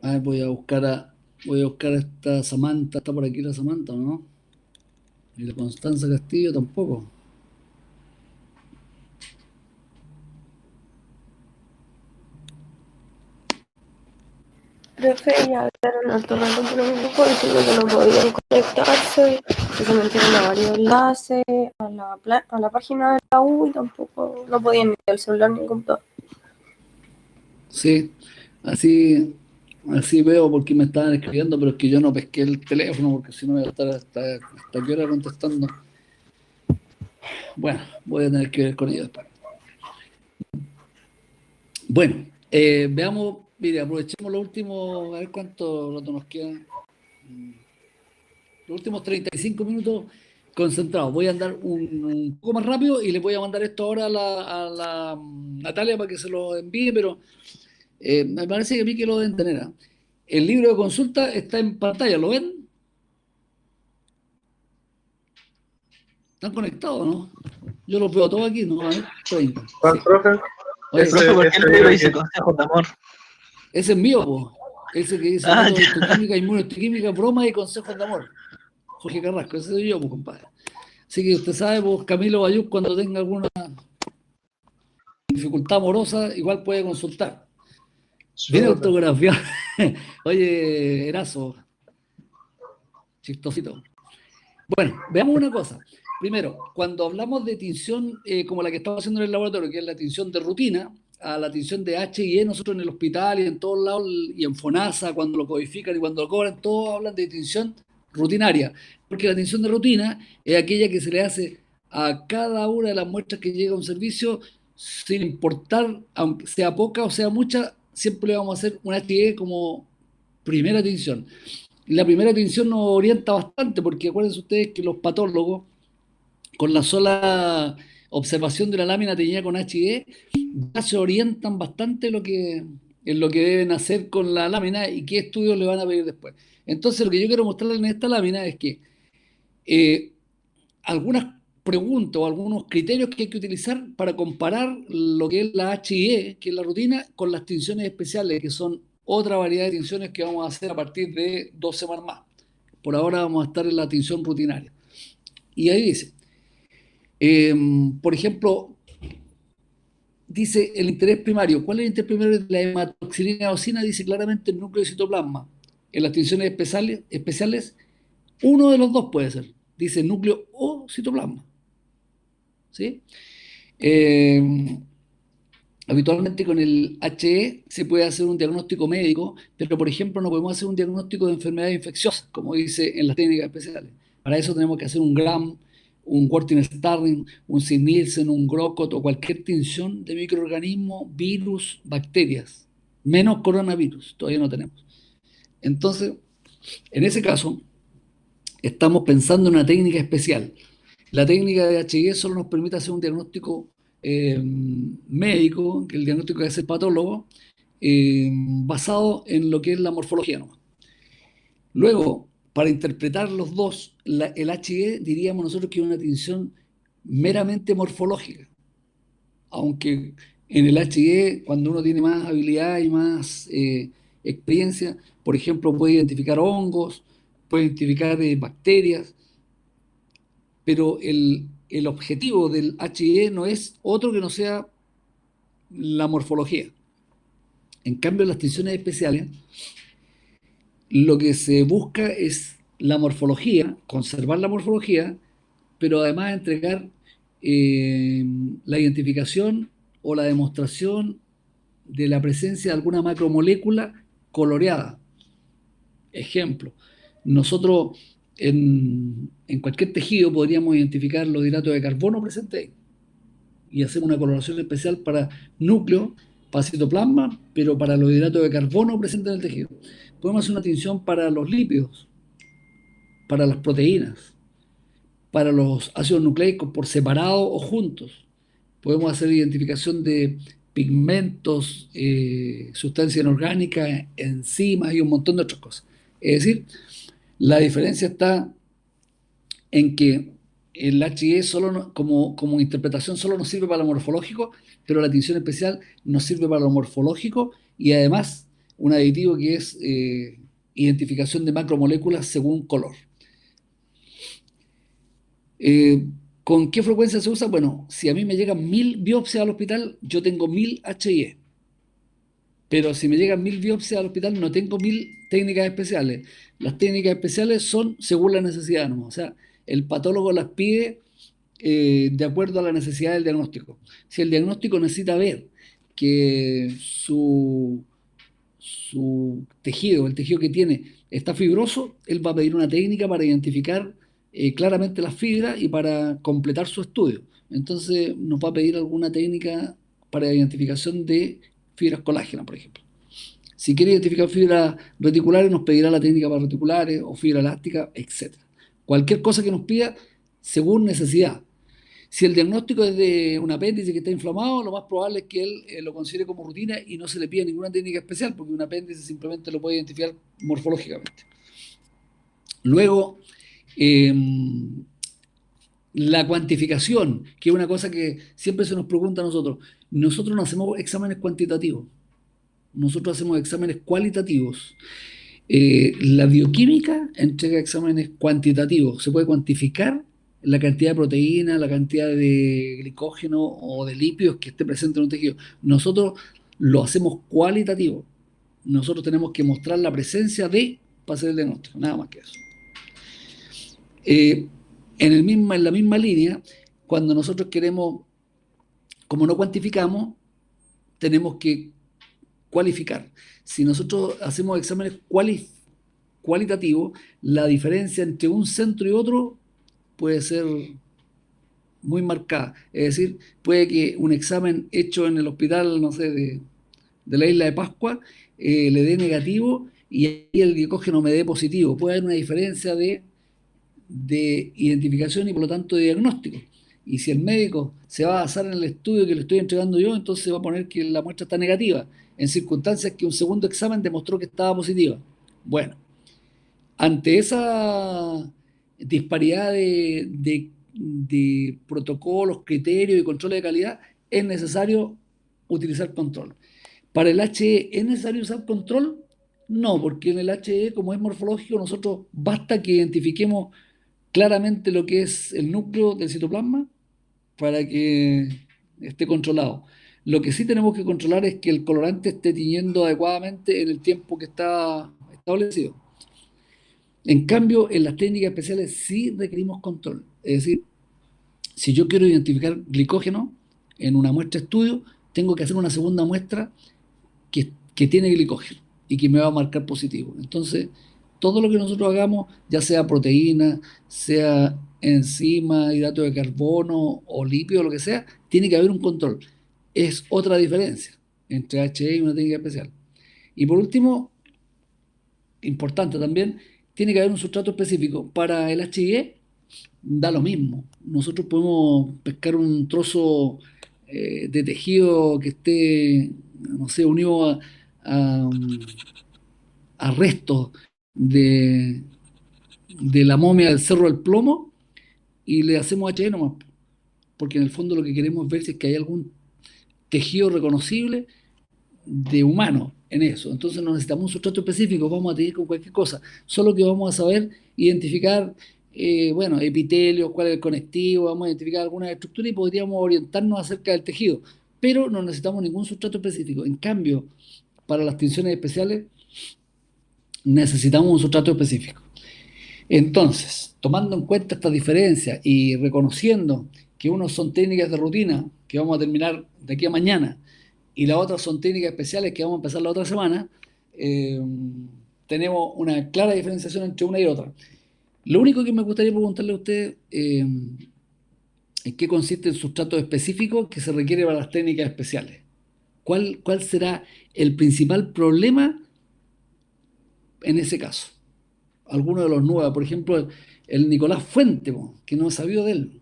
A ver, voy a buscar a esta Samantha. ¿Está por aquí la Samantha o no? Y la Constanza Castillo tampoco. Profe, ya hablaron harto rato por un grupo diciendo que no podían conectarse, que se metieron a varios enlaces, a la página de la U y tampoco no podían ni el celular ni el computador. Sí, así veo porque me estaban escribiendo, pero es que yo no pesqué el teléfono porque si no voy a estar hasta qué hora contestando. Bueno, voy a tener que ver con ellos después. Bueno, veamos, mire, aprovechemos los últimos, a ver cuánto rato nos queda. Los últimos 35 minutos concentrados. Voy a andar un poco más rápido y les voy a mandar esto ahora a la Natalia para que se lo envíe, pero me parece que a mí que lo deben tener. ¿Ah? El libro de consulta está en pantalla, ¿lo ven? ¿Están conectados, no? Yo los veo todos aquí, ¿no? A ver, 30. ¿Cuál, Sí. profe? Oye, Profe, ¿por qué el libro dice que- consejos de amor? ese es mío, po. Ese que dice Ah, método ya. histoquímica, inmunohistoquímica, broma y consejos de amor. Jorge Carrasco, ese soy yo, pues, compadre. Así que usted sabe, pues, Camilo Bayú, cuando tenga alguna dificultad amorosa, igual puede consultar. Viene Chuta. autografía. Oye, Erazo, chistosito. Bueno, veamos una cosa. Primero, cuando hablamos de tinción como la que estamos haciendo en el laboratorio, que es la tinción de rutina, a la tinción de H&E, nosotros en el hospital y en todos lados, y en FONASA, cuando lo codifican y cuando lo cobran, todos hablan de tinción rutinaria, porque la tinción de rutina es aquella que se le hace a cada una de las muestras que llega a un servicio, sin importar, aunque sea poca o sea mucha, siempre le vamos a hacer una H&E como primera tinción. La primera tinción nos orienta bastante, porque acuérdense ustedes que los patólogos, con la sola observación de la lámina teñida con HIE, ya se orientan bastante en lo que deben hacer con la lámina y qué estudios le van a pedir después. Entonces, lo que yo quiero mostrarles en esta lámina es que algunas preguntas o algunos criterios que hay que utilizar para comparar lo que es la HIE, que es la rutina, con las tinciones especiales, que son otra variedad de tinciones que vamos a hacer a partir de 2 semanas más. Por ahora vamos a estar en la tinción rutinaria. Y ahí dice, por ejemplo, dice el interés primario. ¿Cuál es el interés primario de la hematoxilina eosina? Dice claramente el núcleo de citoplasma. En las tinciones especiales, uno de los dos puede ser. Dice núcleo o citoplasma. ¿Sí? Habitualmente con el HE se puede hacer un diagnóstico médico, pero por ejemplo no podemos hacer un diagnóstico de enfermedades infecciosas, como dice en las técnicas especiales. Para eso tenemos que hacer un Gram, un Worting-Starling, un Sid-Nielsen, un Grocott o cualquier tinción de microorganismos, virus, bacterias, menos coronavirus, todavía no tenemos. Entonces, en ese caso, estamos pensando en una técnica especial. La técnica de HIE solo nos permite hacer un diagnóstico médico, que el diagnóstico que hace el patólogo, basado en lo que es la morfología nomás. Luego, para interpretar los dos, el HIE diríamos nosotros que es una tinción meramente morfológica, aunque en el HIE, cuando uno tiene más habilidad y más experiencia, por ejemplo, puede identificar hongos, puede identificar bacterias, pero el objetivo del HIE no es otro que no sea la morfología. En cambio, en las tinciones especiales, lo que se busca es la morfología, conservar la morfología, pero además entregar la identificación o la demostración de la presencia de alguna macromolécula coloreada. Ejemplo, nosotros en cualquier tejido podríamos identificar los hidratos de carbono presentes ahí y hacer una coloración especial para núcleo, para citoplasma, pero para los hidratos de carbono presentes en el tejido. Podemos hacer una tinción para los lípidos, para las proteínas, para los ácidos nucleicos por separado o juntos. Podemos hacer identificación de pigmentos, sustancias inorgánicas, enzimas y un montón de otras cosas. Es decir, la diferencia está en que el HIE solo como interpretación solo nos sirve para lo morfológico, pero la tinción especial nos sirve para lo morfológico y además un aditivo que es identificación de macromoléculas según color. ¿Con qué frecuencia se usa? Bueno, si a mí me llegan 1000 biopsias al hospital, yo tengo 1000 HIE. Pero si me llegan 1000 biopsias al hospital, no tengo 1000 técnicas especiales. Las técnicas especiales son según la necesidad, ¿no? O sea, el patólogo las pide de acuerdo a la necesidad del diagnóstico. Si el diagnóstico necesita ver que su tejido, el tejido que tiene, está fibroso, él va a pedir una técnica para identificar claramente las fibras y para completar su estudio. Entonces nos va a pedir alguna técnica para identificación de fibras colágenas, por ejemplo. Si quiere identificar fibras reticulares, nos pedirá la técnica para reticulares o fibra elástica, etc. Cualquier cosa que nos pida según necesidad. Si el diagnóstico es de un apéndice que está inflamado, lo más probable es que él lo considere como rutina y no se le pida ninguna técnica especial, porque un apéndice simplemente lo puede identificar morfológicamente. Luego, la cuantificación, que es una cosa que siempre se nos pregunta a nosotros. Nosotros no hacemos exámenes cuantitativos, nosotros hacemos exámenes cualitativos. La bioquímica entrega exámenes cuantitativos, se puede cuantificar la cantidad de proteína, la cantidad de glicógeno o de lípidos que esté presente en un tejido. Nosotros lo hacemos cualitativo. Nosotros tenemos que mostrar la presencia de para hacer el diagnóstico, nada más que eso. En la misma línea, cuando nosotros queremos, como no cuantificamos, tenemos que cualificar. Si nosotros hacemos exámenes cualitativos, la diferencia entre un centro y otro puede ser muy marcada. Es decir, puede que un examen hecho en el hospital, no sé, de la isla de Pascua, le dé negativo y ahí el glicógeno me dé positivo. Puede haber una diferencia de identificación y por lo tanto de diagnóstico. Y si el médico se va a basar en el estudio que le estoy entregando yo, entonces va a poner que la muestra está negativa, en circunstancias que un segundo examen demostró que estaba positiva. Bueno, ante esa disparidad de protocolos, criterios y controles de calidad, es necesario utilizar control. ¿Para el HE es necesario usar control? No, porque en el HE, como es morfológico, nosotros basta que identifiquemos claramente lo que es el núcleo del citoplasma para que esté controlado. Lo que sí tenemos que controlar es que el colorante esté tiñendo adecuadamente en el tiempo que está establecido. En cambio, en las técnicas especiales sí requerimos control. Es decir, si yo quiero identificar glicógeno en una muestra de estudio, tengo que hacer una segunda muestra que tiene glicógeno y que me va a marcar positivo. Entonces, todo lo que nosotros hagamos, ya sea proteína, sea enzima, hidrato de carbono o lípido, lo que sea, tiene que haber un control. Es otra diferencia entre HE y una técnica especial. Y por último, importante también, tiene que haber un sustrato específico. Para el HIE, da lo mismo. Nosotros podemos pescar un trozo de tejido que esté, no sé, unido a, a restos de, de la momia del Cerro del Plomo y le hacemos HE nomás, porque en el fondo lo que queremos ver si es que hay algún tejido reconocible de humano en eso. Entonces no necesitamos un sustrato específico, vamos a tener con cualquier cosa, solo que vamos a saber identificar, bueno, epitelio, cuál es el conectivo, vamos a identificar alguna estructura y podríamos orientarnos acerca del tejido, pero no necesitamos ningún sustrato específico. En cambio, para las tinciones especiales necesitamos un sustrato específico. Entonces, tomando en cuenta estas diferencias y reconociendo que unos son técnicas de rutina que vamos a terminar de aquí a mañana y las otras son técnicas especiales que vamos a empezar la otra semana, eh, tenemos una clara diferenciación entre una y otra. Lo único que me gustaría preguntarle a usted en qué consiste el sustrato específico que se requiere para las técnicas especiales. ¿Cuál será el principal problema en ese caso? Alguno de los nuevos, por ejemplo, el Nicolás Fuente, que no he sabido de él.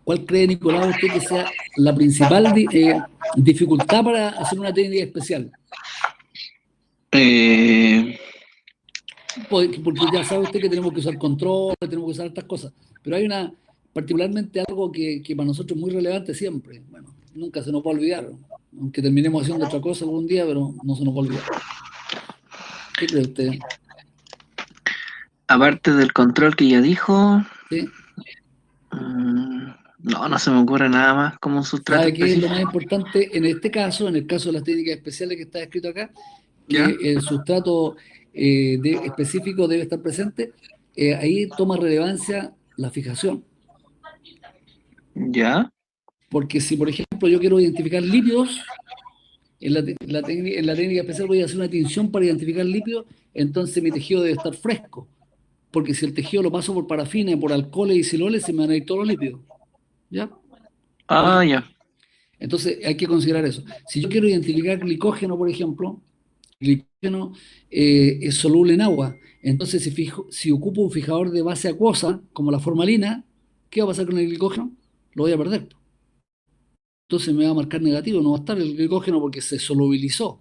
¿Cuál cree, Nicolás, usted que sea la principal dificultad para hacer una técnica especial? Porque ya sabe usted que tenemos que usar control, tenemos que usar estas cosas, pero hay particularmente algo que para nosotros es muy relevante siempre. Bueno, nunca se nos va a olvidar, aunque terminemos haciendo otra cosa algún día, pero no se nos va a olvidar. ¿Qué cree usted? Aparte del control que ya dijo, ¿Sí? no se me ocurre nada más como un sustrato ¿Sabe qué es lo específico. más importante en este caso, en el caso de las técnicas especiales que está escrito acá? ¿Ya? Que el sustrato específico debe estar presente. Ahí toma relevancia la fijación. ¿Ya? Porque si, por ejemplo, yo quiero identificar lípidos, en la técnica especial voy a hacer una tinción para identificar lípidos, entonces mi tejido debe estar fresco. Porque si el tejido lo paso por parafina, por alcoholes y siloles, se me van a ir todos los lípidos. ¿Ya? Ya. Entonces hay que considerar eso. Si yo quiero identificar glicógeno, por ejemplo, glicógeno es soluble en agua. Entonces, si ocupo un fijador de base acuosa, como la formalina, ¿qué va a pasar con el glicógeno? Lo voy a perder. Entonces me va a marcar negativo, no va a estar el glicógeno porque se solubilizó.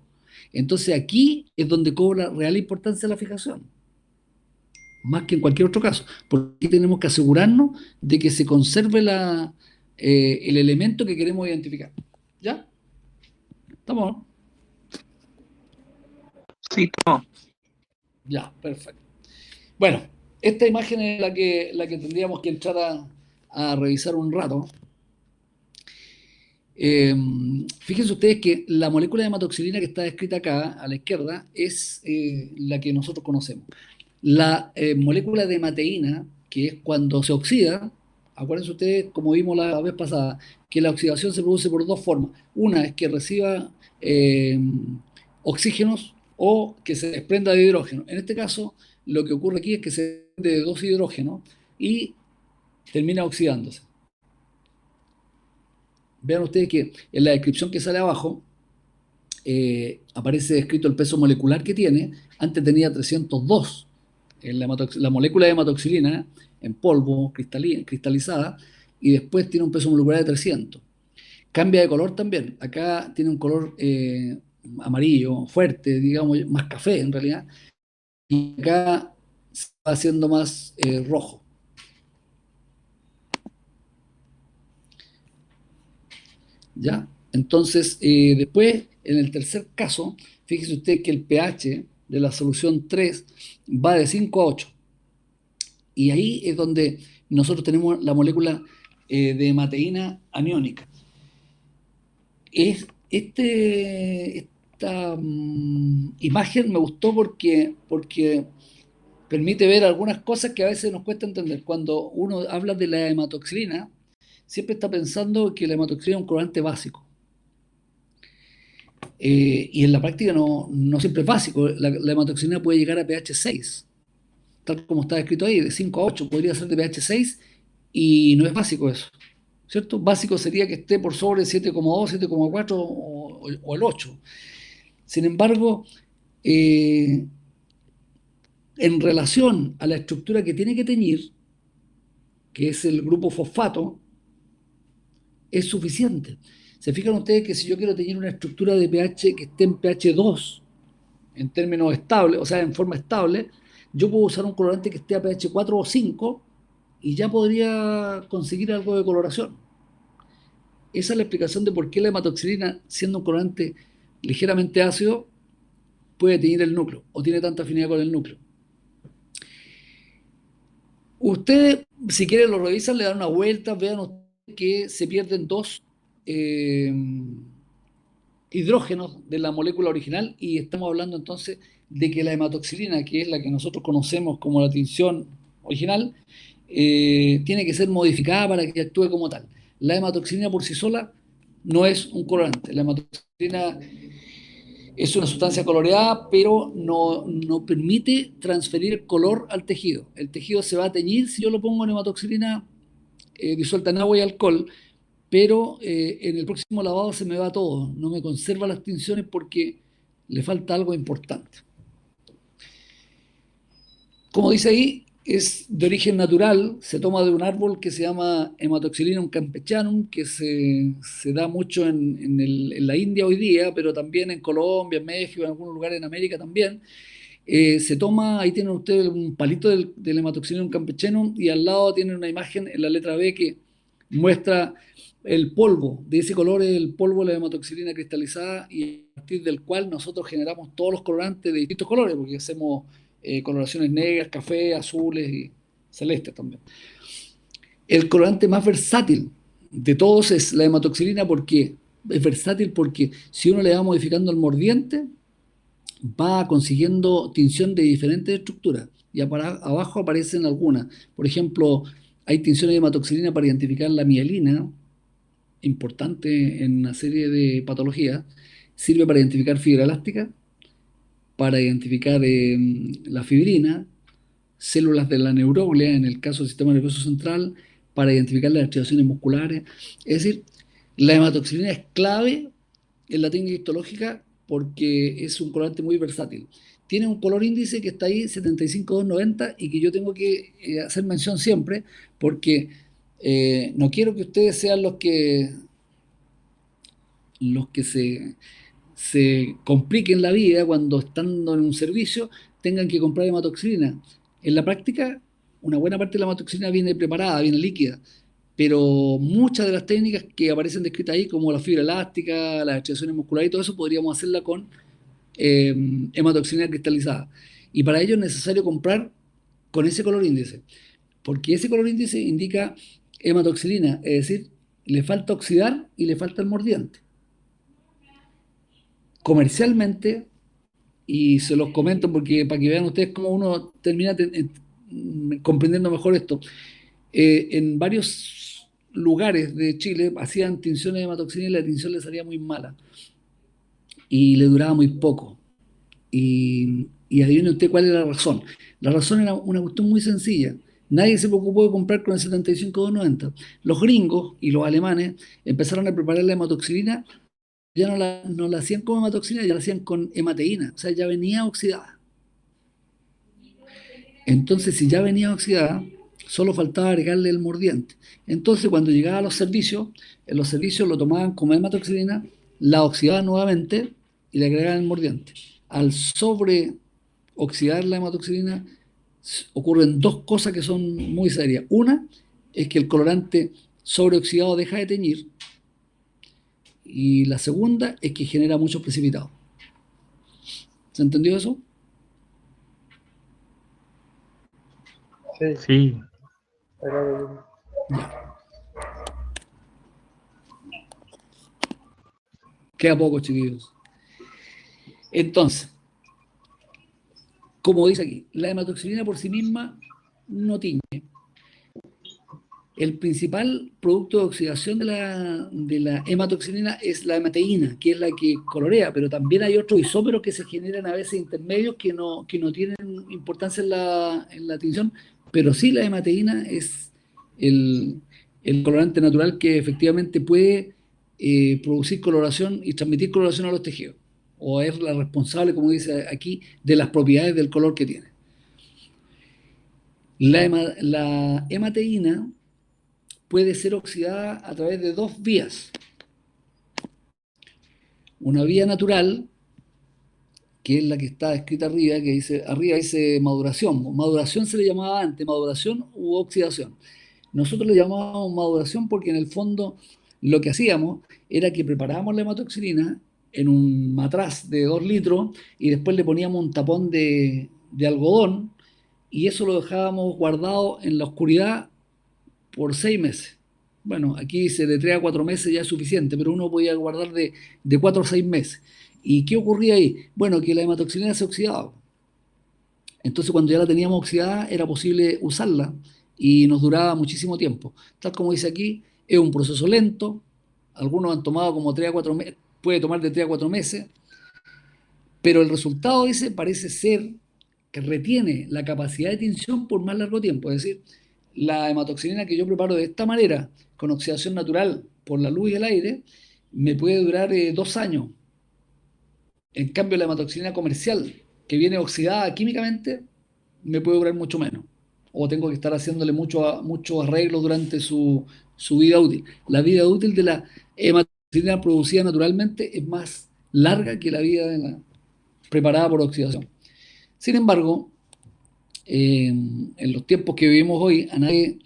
Entonces aquí es donde cobra real importancia la fijación, más que en cualquier otro caso, porque aquí tenemos que asegurarnos de que se conserve el elemento que queremos identificar. ¿Ya? ¿Estamos? Sí, estamos. Ya, perfecto. Bueno, esta imagen es la que tendríamos que entrar a revisar un rato. Fíjense ustedes que la molécula de hematoxilina que está descrita acá a la izquierda es la que nosotros conocemos. La molécula de hemateinina, que es cuando se oxida, acuérdense ustedes, como vimos la vez pasada, que la oxidación se produce por dos formas. Una es que reciba oxígenos o que se desprenda de hidrógeno. En este caso, lo que ocurre aquí es que se desprende de dos hidrógenos y termina oxidándose. Vean ustedes que en la descripción que sale abajo aparece escrito el peso molecular que tiene. Antes tenía 302 en la molécula de hematoxilina en polvo, cristalizada, y después tiene un peso molecular de 300. Cambia de color también. Acá tiene un color amarillo, fuerte, digamos, más café en realidad, y acá se va haciendo más rojo. ¿Ya? Entonces, después, en el tercer caso, fíjese usted que el pH de la solución 3 va de 5 a 8. Y ahí es donde nosotros tenemos la molécula de hemateína aniónica. Esta imagen me gustó porque permite ver algunas cosas que a veces nos cuesta entender. Cuando uno habla de la hematoxilina, siempre está pensando que la hematoxilina es un colorante básico. Y en la práctica no siempre es básico. La hematoxilina puede llegar a pH 6, tal como está escrito ahí, de 5 a 8, podría ser de pH 6 y no es básico eso, ¿cierto? Básico sería que esté por sobre 7,2, 7,4 o el 8. Sin embargo, en relación a la estructura que tiene que teñir, que es el grupo fosfato, es suficiente. ¿Se fijan ustedes que si yo quiero tener una estructura de pH que esté en pH 2, en términos estables, o sea, en forma estable, yo puedo usar un colorante que esté a pH 4 o 5 y ya podría conseguir algo de coloración? Esa es la explicación de por qué la hematoxilina, siendo un colorante ligeramente ácido, puede teñir el núcleo o tiene tanta afinidad con el núcleo. Ustedes, si quieren, lo revisan, le dan una vuelta, vean ustedes que se pierden dos hidrógenos de la molécula original, y estamos hablando entonces de que la hematoxilina, que es la que nosotros conocemos como la tinción original, tiene que ser modificada para que actúe como tal. La hematoxilina por sí sola no es un colorante. La hematoxilina es una sustancia coloreada, pero no permite transferir el color al tejido. El tejido se va a teñir si yo lo pongo en hematoxilina disuelta en agua y alcohol, pero en el próximo lavado se me va todo, no me conserva las tinciones porque le falta algo importante. Como dice ahí, es de origen natural, se toma de un árbol que se llama Hematoxylinum campechanum, que se da mucho en la India hoy día, pero también en Colombia, en México, en algunos lugares en América también. Se toma, ahí tienen ustedes un palito del Hematoxylinum campechanum y al lado tienen una imagen en la letra B que muestra el polvo. De ese color es el polvo de la hematoxilina cristalizada, y a partir del cual nosotros generamos todos los colorantes de distintos colores, porque hacemos coloraciones negras, café, azules y celestes también. El colorante más versátil de todos es la hematoxilina. Porque es versátil porque si uno le va modificando el mordiente, va consiguiendo tinción de diferentes estructuras, y abajo aparecen algunas. Por ejemplo, hay tinciones de hematoxilina para identificar la mielina, importante en una serie de patologías. Sirve para identificar fibra elástica, para identificar la fibrina, células de la neuroglia, en el caso del sistema nervioso central, para identificar las activaciones musculares. Es decir, la hematoxilina es clave en la técnica histológica porque es un colorante muy versátil. Tiene un color índice que está ahí, 75290, y que yo tengo que hacer mención siempre, porque no quiero que ustedes sean los que se compliquen la vida cuando estando en un servicio tengan que comprar hematoxilina. En la práctica, una buena parte de la hematoxilina viene preparada, viene líquida, pero muchas de las técnicas que aparecen descritas ahí, como la fibra elástica, las activaciones musculares y todo eso, podríamos hacerla con hematoxilina cristalizada. Y para ello es necesario comprar con ese color índice, porque ese color índice indica hematoxilina, es decir, le falta oxidar y le falta el mordiente. Comercialmente, y se los comento porque para que vean ustedes cómo uno termina comprendiendo mejor esto, en varios lugares de Chile hacían tinciones de hematoxilina y la tinción les salía muy mala y le duraba muy poco. Y adivine usted cuál era la razón. La razón era una cuestión muy sencilla. Nadie se preocupó de comprar con el 75-290. Los gringos y los alemanes empezaron a preparar la hematoxilina, ya no la hacían con hematoxilina, ya la hacían con hemateína, o sea, ya venía oxidada. Entonces, si ya venía oxidada, solo faltaba agregarle el mordiente. Entonces, cuando llegaba a los servicios, en los servicios lo tomaban como hematoxilina, la oxidaban nuevamente y le agregaban el mordiente. Al sobreoxidar la hematoxilina, ocurren dos cosas que son muy serias. Una es que el colorante sobreoxidado deja de teñir, y la segunda es que genera muchos precipitados. ¿Se entendió eso? Sí. Ya. Queda poco, chiquillos. Entonces, como dice aquí, la hematoxilina por sí misma no tiñe. El principal producto de oxidación de la hematoxilina es la hemateína, que es la que colorea, pero también hay otros isómeros que se generan a veces intermedios que no tienen importancia en la tinción, pero sí la hemateína es el colorante natural que efectivamente puede producir coloración y transmitir coloración a los tejidos, o es la responsable, como dice aquí, de las propiedades del color que tiene. La hemateína puede ser oxidada a través de dos vías. Una vía natural, que es la que está escrita arriba, que dice maduración. Maduración se le llamaba antes, maduración u oxidación. Nosotros le llamábamos maduración porque en el fondo lo que hacíamos era que preparábamos la hematoxilina en un matraz de 2 litros y después le poníamos un tapón de algodón y eso lo dejábamos guardado en la oscuridad por 6 meses. Bueno, aquí dice de 3 a 4 meses ya es suficiente, pero uno podía guardar de 4 a 6 meses. ¿Y qué ocurría ahí? Bueno, que la hematoxilina se oxidaba. Entonces, cuando ya la teníamos oxidada, era posible usarla y nos duraba muchísimo tiempo. Tal como dice aquí, es un proceso lento. Algunos han tomado como 3 a 4 meses, puede tomar de 3 a 4 meses, pero el resultado ese parece ser que retiene la capacidad de tinción por más largo tiempo. Es decir, la hematoxilina que yo preparo de esta manera, con oxidación natural por la luz y el aire, me puede durar 2 años. En cambio, la hematoxilina comercial, que viene oxidada químicamente, me puede durar mucho menos. O tengo que estar haciéndole muchos arreglos durante su vida útil. La vida útil de la hematoxilina producida naturalmente es más larga que la vida de la preparada por oxidación. Sin embargo, en los tiempos que vivimos hoy, a nadie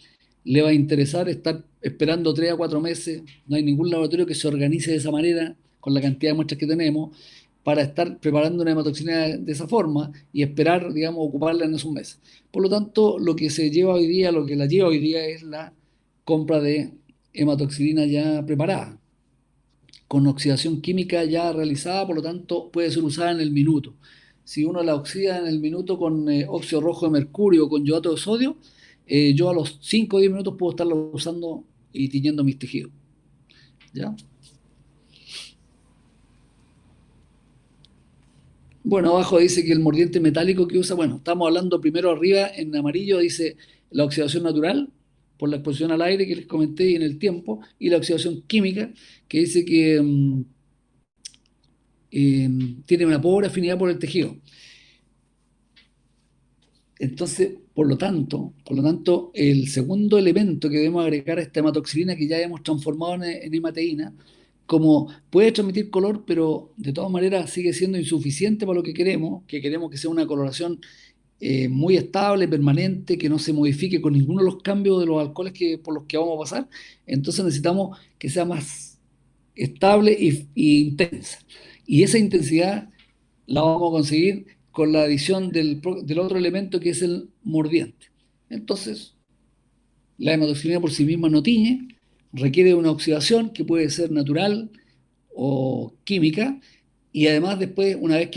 le va a interesar estar esperando 3 a 4 meses. No hay ningún laboratorio que se organice de esa manera, con la cantidad de muestras que tenemos, para estar preparando una hematoxilina de esa forma y esperar, digamos, ocuparla en esos meses. Por lo tanto, lo que se lleva hoy día, lo que la lleva hoy día es la compra de hematoxilina ya preparada, con oxidación química ya realizada, por lo tanto, puede ser usada en el minuto. Si uno la oxida en el minuto con óxido rojo de mercurio o con iodato de sodio, yo a los 5 o 10 minutos puedo estarla usando y tiñendo mis tejidos. ¿Ya? Bueno, abajo dice que el mordiente metálico que usa, bueno, estamos hablando primero arriba en amarillo, dice la oxidación natural por la exposición al aire que les comenté y en el tiempo, y la oxidación química que dice que tiene una pobre afinidad por el tejido. Entonces, por lo tanto, el segundo elemento que debemos agregar a esta hematoxilina que ya hemos transformado en hemateína, como puede transmitir color, pero de todas maneras sigue siendo insuficiente para lo que queremos que sea una coloración muy estable, permanente, que no se modifique con ninguno de los cambios de los alcoholes por los que vamos a pasar. Entonces necesitamos que sea más estable y intensa. Y esa intensidad la vamos a conseguir con la adición del otro elemento que es el mordiente. Entonces, la hematoxilina por sí misma no tiñe, requiere una oxidación que puede ser natural o química, y además después, una vez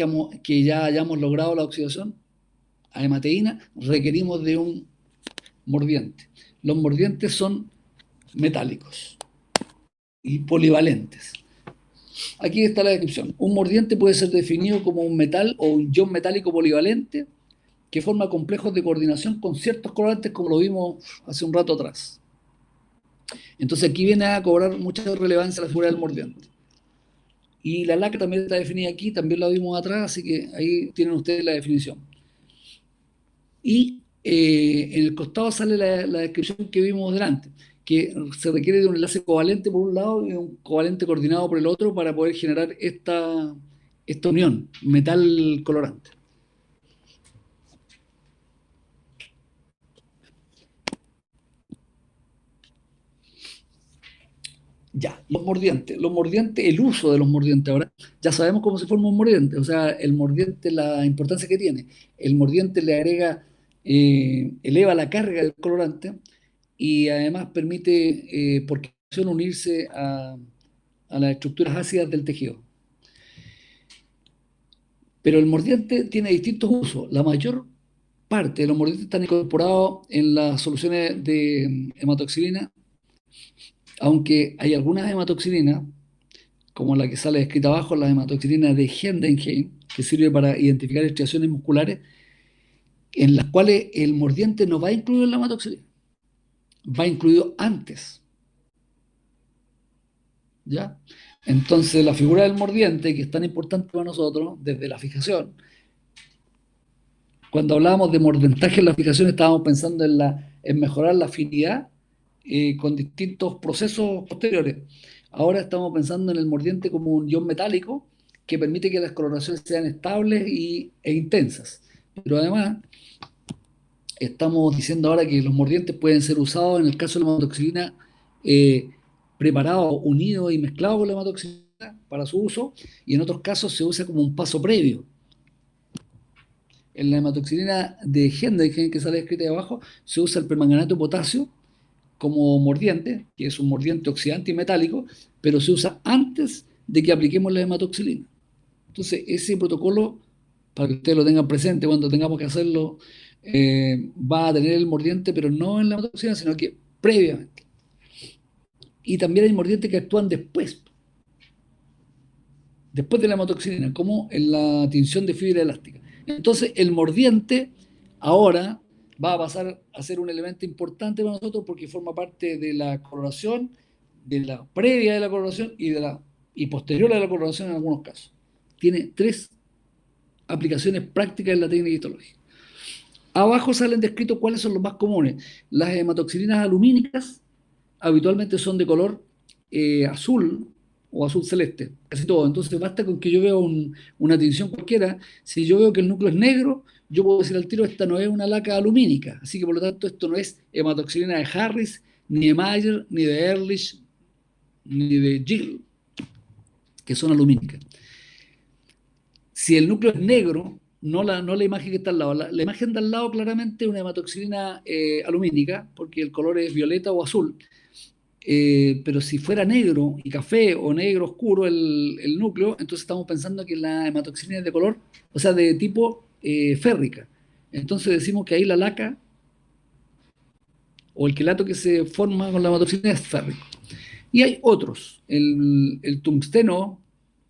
que ya hayamos logrado la oxidación a hemateína, requerimos de un mordiente. Los mordientes son metálicos y polivalentes. Aquí está la descripción. Un mordiente puede ser definido como un metal o un ion metálico polivalente que forma complejos de coordinación con ciertos colorantes, como lo vimos hace un rato atrás. Entonces aquí viene a cobrar mucha relevancia la figura del mordiente. Y la laca también está definida aquí, también la vimos atrás, así que ahí tienen ustedes la definición. Y en el costado sale la descripción que vimos delante, que se requiere de un enlace covalente por un lado y un covalente coordinado por el otro para poder generar esta unión metal-colorante. Ya, los mordientes, el uso de los mordientes. Ahora ya sabemos cómo se forma un mordiente, o sea, el mordiente, la importancia que tiene. El mordiente le agrega, eleva la carga del colorante y además permite por acción unirse a las estructuras ácidas del tejido. Pero el mordiente tiene distintos usos. La mayor parte de los mordientes están incorporados en las soluciones de hematoxilina, aunque hay algunas hematoxilinas, como la que sale escrita abajo, la hematoxilina de Heidenheim, que sirve para identificar estriaciones musculares, en las cuales el mordiente no va incluido en la hematoxilina, va incluido antes. ¿Ya? Entonces la figura del mordiente, que es tan importante para nosotros, desde la fijación, Cuando hablábamos de mordazaje en la aplicación, estábamos pensando en mejorar la afinidad con distintos procesos posteriores. Ahora estamos pensando en el mordiente como un ion metálico que permite que las coloraciones sean estables e intensas. Pero además, estamos diciendo ahora que los mordientes pueden ser usados en el caso de la hematoxilina preparados, unidos y mezclados con la hematoxilina para su uso, y en otros casos se usa como un paso previo. En la hematoxilina de Hendrickson, que sale escrita ahí abajo, se usa el permanganato de potasio como mordiente, que es un mordiente oxidante y metálico, pero se usa antes de que apliquemos la hematoxilina. Entonces, ese protocolo, para que ustedes lo tengan presente cuando tengamos que hacerlo, va a tener el mordiente, pero no en la hematoxilina, sino que previamente. Y también hay mordientes que actúan después de la hematoxilina, como en la tinción de fibra elástica. Entonces, el mordiente ahora va a pasar a ser un elemento importante para nosotros porque forma parte de la coloración, de la previa de la coloración y posterior a la coloración en algunos casos. Tiene 3 aplicaciones prácticas en la técnica histológica. Abajo salen descritos cuáles son los más comunes. Las hematoxilinas alumínicas habitualmente son de color azul o azul celeste, casi todo. Entonces basta con que yo vea una tinción cualquiera. Si yo veo que el núcleo es negro, yo puedo decir al tiro, esta no es una laca alumínica. Así que por lo tanto esto no es hematoxilina de Harris, ni de Mayer, ni de Ehrlich, ni de Gill, que son alumínicas. Si el núcleo es negro, no la imagen que está al lado. La imagen de al lado claramente es una hematoxilina alumínica, porque el color es violeta o azul. Pero si fuera negro y café o negro oscuro el núcleo, entonces estamos pensando que la hematoxilina es de color, o sea, de tipo férrica. Entonces decimos que ahí la laca o el quelato que se forma con la hematoxilina es férrico. Y hay otros. El tungsteno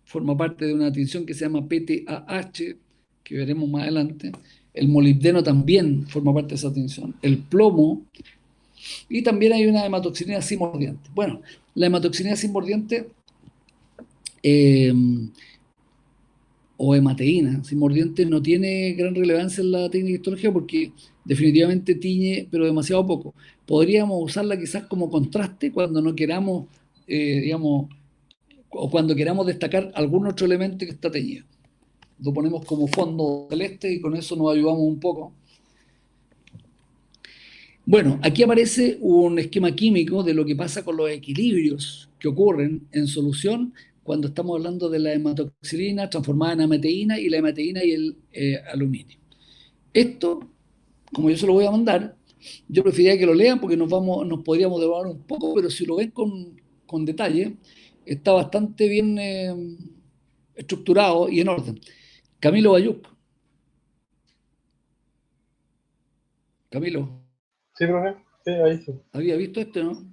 forma parte de una tinción que se llama PTAH, que veremos más adelante. El molibdeno también forma parte de esa tinción. El plomo. Y también hay una hematoxilina sin mordiente. Bueno, la hematoxilina sin mordiente o hemateína sin mordiente no tiene gran relevancia en la técnica histológica porque definitivamente tiñe, pero demasiado poco. Podríamos usarla quizás como contraste cuando no queramos, digamos, o cuando queramos destacar algún otro elemento que está teñido. Lo ponemos como fondo celeste y con eso nos ayudamos un poco. Bueno, aquí aparece un esquema químico de lo que pasa con los equilibrios que ocurren en solución cuando estamos hablando de la hematoxilina transformada en hemateína y la hemateína y el aluminio. Esto, como yo se lo voy a mandar, yo preferiría que lo lean porque nos podríamos demorar un poco, pero si lo ven con detalle, está bastante bien estructurado y en orden. Camilo Bayuc. Camilo. Sí, profe. Sí, ahí sí. ¿Había visto este, no?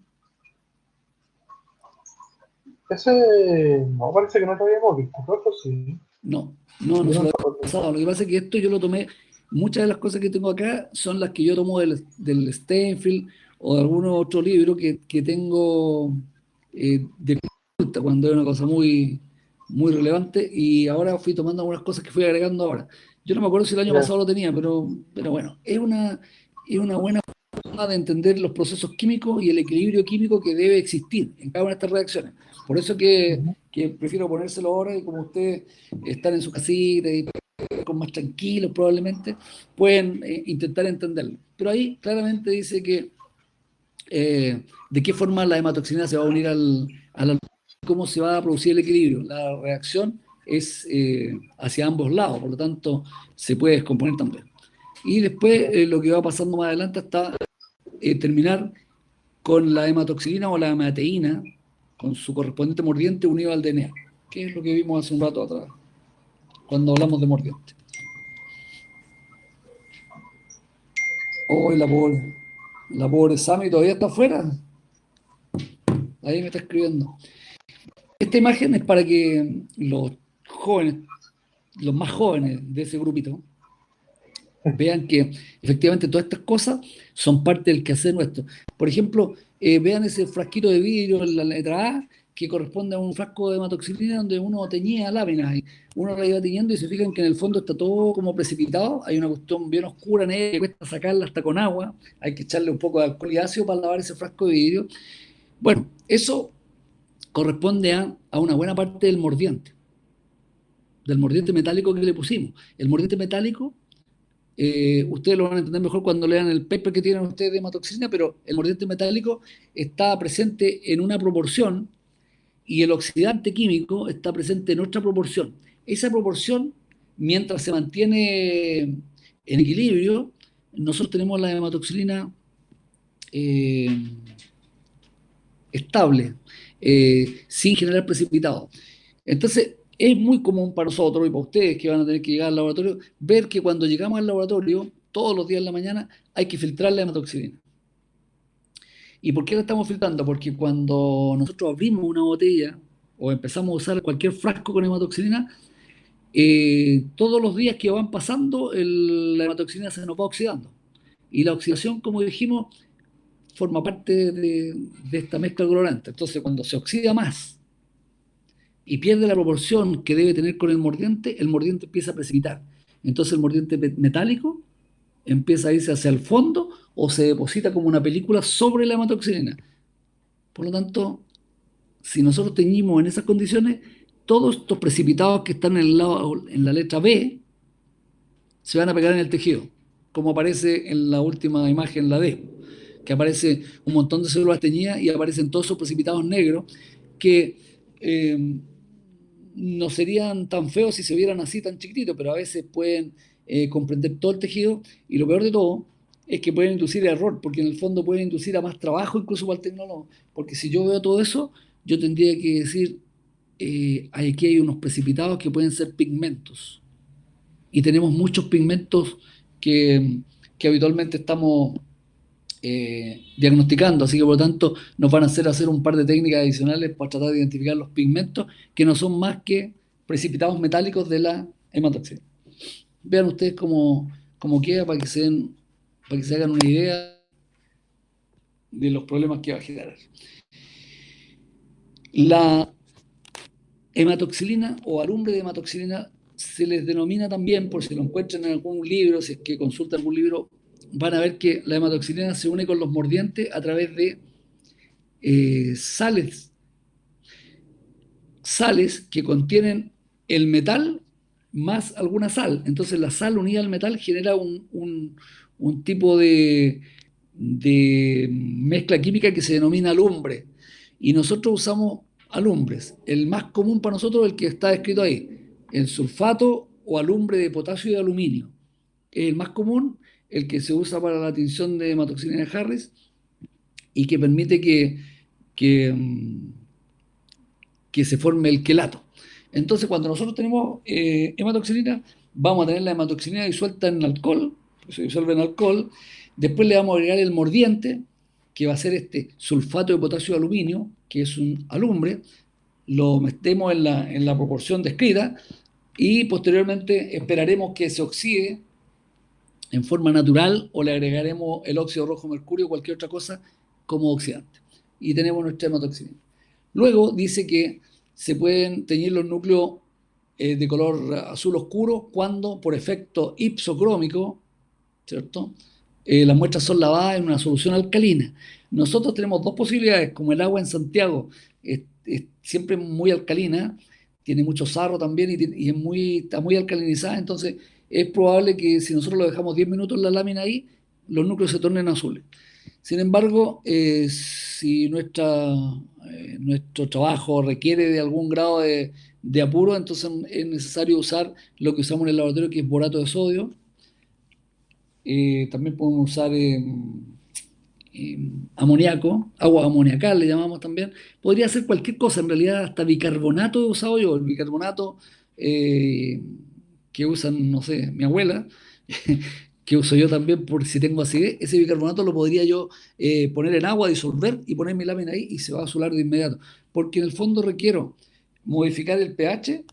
Ese, no, parece que no lo habíamos visto, creo que sí. No se lo había pasado. Lo que pasa es que esto yo lo tomé, muchas de las cosas que tengo acá son las que yo tomo del Steinfeld o de algún otro libro que tengo de consulta, cuando era una cosa muy, muy relevante, y ahora fui tomando algunas cosas que fui agregando ahora. Yo no me acuerdo si el año pasado lo tenía, pero bueno, es una buena forma de entender los procesos químicos y el equilibrio químico que debe existir en cada una de estas reacciones. Por eso que prefiero ponérselo ahora, y como ustedes están en su casita y con más tranquilos probablemente, pueden intentar entenderlo. Pero ahí claramente dice que de qué forma la hematoxilina se va a unir cómo se va a producir el equilibrio. La reacción es hacia ambos lados, por lo tanto se puede descomponer también. Y después lo que va pasando más adelante hasta terminar con la hematoxilina o la hemateína, con su correspondiente mordiente unido al DNA, que es lo que vimos hace un rato atrás, cuando hablamos de mordiente. Oh, la pobre Sami todavía está afuera. Ahí me está escribiendo. Esta imagen es para que los jóvenes, los más jóvenes de ese grupito, vean que efectivamente todas estas cosas son parte del quehacer nuestro. Por ejemplo, vean ese frasquito de vidrio en la letra A, que corresponde a un frasco de hematoxilina donde uno teñía láminas y uno la iba teñiendo y se fijan que en el fondo está todo como precipitado, hay una cuestión bien oscura, negra, que cuesta sacarla hasta con agua, hay que echarle un poco de alcohol y ácido para lavar ese frasco de vidrio. Bueno, eso corresponde a una buena parte del mordiente metálico que le pusimos. El mordiente metálico, ustedes lo van a entender mejor cuando lean el paper que tienen ustedes de hematoxilina, pero el mordiente metálico está presente en una proporción y el oxidante químico está presente en otra proporción. Esa proporción, mientras se mantiene en equilibrio, nosotros tenemos la hematoxilina estable, sin generar precipitados. Entonces, es muy común para nosotros y para ustedes que van a tener que llegar al laboratorio, ver que cuando llegamos al laboratorio, todos los días en la mañana, hay que filtrar la hematoxilina. ¿Y por qué la estamos filtrando? Porque cuando nosotros abrimos una botella o empezamos a usar cualquier frasco con hematoxilina, todos los días que van pasando, la hematoxilina se nos va oxidando. Y la oxidación, como dijimos, forma parte de esta mezcla colorante. Entonces, cuando se oxida más y pierde la proporción que debe tener con el mordiente empieza a precipitar. Entonces, el mordiente metálico empieza a irse hacia el fondo o se deposita como una película sobre la hematoxilina. Por lo tanto, si nosotros teñimos en esas condiciones, todos estos precipitados que están en la letra B se van a pegar en el tejido, como aparece en la última imagen, la D, que aparece un montón de células teñidas y aparecen todos esos precipitados negros que no serían tan feos si se vieran así tan chiquititos, pero a veces pueden comprender todo el tejido, y lo peor de todo es que pueden inducir error, porque en el fondo pueden inducir a más trabajo incluso para el tecnólogo, porque si yo veo todo eso, yo tendría que decir, aquí hay unos precipitados que pueden ser pigmentos, y tenemos muchos pigmentos que habitualmente estamos diagnosticando, así que por lo tanto nos van a hacer un par de técnicas adicionales para tratar de identificar los pigmentos que no son más que precipitados metálicos de la hematoxilina. Vean ustedes cómo queda para que se hagan una idea de los problemas que va a generar. La hematoxilina o alumbre de hematoxilina se les denomina también, por si lo encuentran en algún libro, si es que consultan algún libro, van a ver que la hematoxilina se une con los mordientes a través de sales que contienen el metal más alguna sal. Entonces la sal unida al metal genera un tipo de mezcla química que se denomina alumbre. Y nosotros usamos alumbres. El más común para nosotros es el que está escrito ahí, el sulfato o alumbre de potasio y de aluminio. Es el más común, el que se usa para la tinción de hematoxilina de Harris y que permite que se forme el quelato. Entonces, cuando nosotros tenemos hematoxilina, vamos a tener la hematoxilina disuelta en alcohol, se disuelve en alcohol, después le vamos a agregar el mordiente, que va a ser este sulfato de potasio de aluminio, que es un alumbre, lo metemos en la proporción descrita y posteriormente esperaremos que se oxide en forma natural o le agregaremos el óxido rojo mercurio o cualquier otra cosa como oxidante. Y tenemos nuestra hematoxilina. Luego dice que se pueden teñir los núcleos de color azul oscuro cuando por efecto ipsocrómico, ¿cierto? Las muestras son lavadas en una solución alcalina. Nosotros tenemos dos posibilidades, como el agua en Santiago es siempre muy alcalina, tiene mucho sarro también y está muy alcalinizada, entonces es probable que si nosotros lo dejamos 10 minutos en la lámina ahí, los núcleos se tornen azules. Sin embargo, si nuestro trabajo requiere de algún grado de apuro, entonces es necesario usar lo que usamos en el laboratorio, que es borato de sodio. También podemos usar amoníaco, agua amoniacal le llamamos también. Podría ser cualquier cosa, en realidad hasta bicarbonato he usado yo, el bicarbonato que usan, no sé, mi abuela, que uso yo también por si tengo acidez. Ese bicarbonato lo podría yo poner en agua, disolver y poner mi lámina ahí y se va a azular de inmediato, porque en el fondo requiero modificar el pH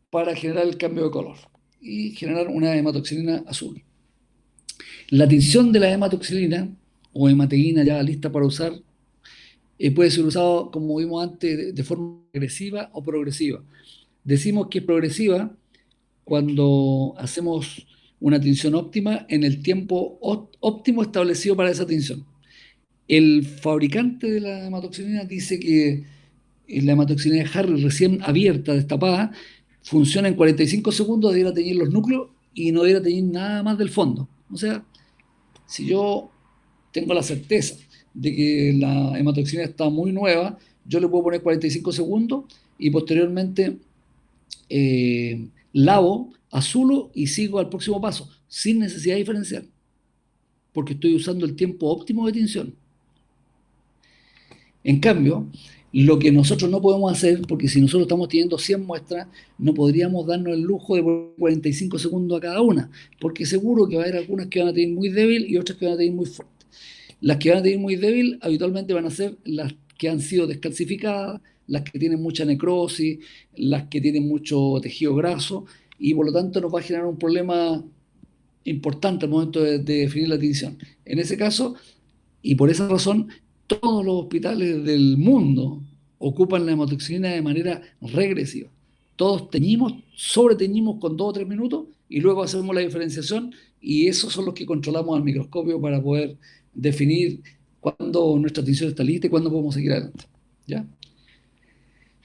para generar el cambio de color y generar una hematoxilina azul. La tinción de la hematoxilina o hemateína ya lista para usar puede ser usado, como vimos antes, de forma regresiva o progresiva. Decimos que es progresiva cuando hacemos una tinción óptima en el tiempo óptimo establecido para esa tinción. El fabricante de la hematoxilina dice que la hematoxilina de Harris recién abierta, destapada, funciona en 45 segundos, debiera teñir los núcleos y no debiera teñir nada más del fondo. O sea, si yo tengo la certeza de que la hematoxilina está muy nueva, yo le puedo poner 45 segundos y posteriormente lavo, azulo y sigo al próximo paso, sin necesidad diferencial, porque estoy usando el tiempo óptimo de tinción. En cambio, lo que nosotros no podemos hacer, porque si nosotros estamos teniendo 100 muestras, no podríamos darnos el lujo de poner 45 segundos a cada una, porque seguro que va a haber algunas que van a tener muy débil y otras que van a tener muy fuerte. Las que van a tener muy débil habitualmente van a ser las que han sido descalcificadas, las que tienen mucha necrosis, las que tienen mucho tejido graso, y por lo tanto nos va a generar un problema importante al momento de definir la tinción. En ese caso, y por esa razón, todos los hospitales del mundo ocupan la hematoxilina de manera regresiva. Todos teñimos, sobreteñimos con 2 o 3 minutos y luego hacemos la diferenciación, y esos son los que controlamos al microscopio para poder definir cuándo nuestra tinción está lista y cuándo podemos seguir adelante. ¿Ya?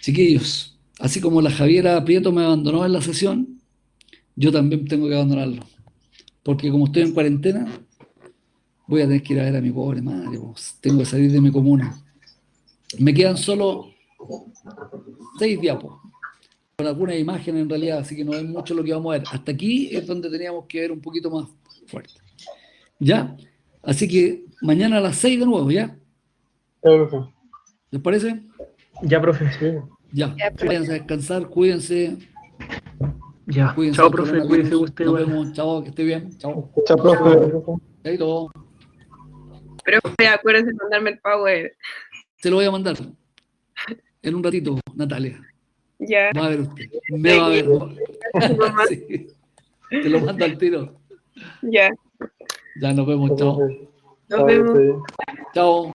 Chiquillos, así como la Javiera Prieto me abandonó en la sesión, yo también tengo que abandonarlo. Porque como estoy en cuarentena, voy a tener que ir a ver a mi pobre madre. Pues. Tengo que salir de mi comuna. Me quedan solo 6 diapos, con algunas imágenes en realidad, así que no es mucho lo que vamos a ver. Hasta aquí es donde teníamos que ver un poquito más fuerte. ¿Ya? Así que mañana a las 6 de nuevo, ¿ya? ¿Les parece? Ya, profe. Ya. Váyanse a descansar, cuídense. Ya. Cuídense Chao, del profe. coronavirus. Cuídese usted. Nos igual. vemos. Chao, que esté bien. Chao. Chao, profe. Chaito. Profe, acuérdense de mandarme el power. Se lo voy a mandar en un ratito, Natalia. Ya. Va a ver usted. Me va a ver. Sí. Te lo mando al tiro. Ya. Ya nos vemos. Chao. Nos vemos. Chao.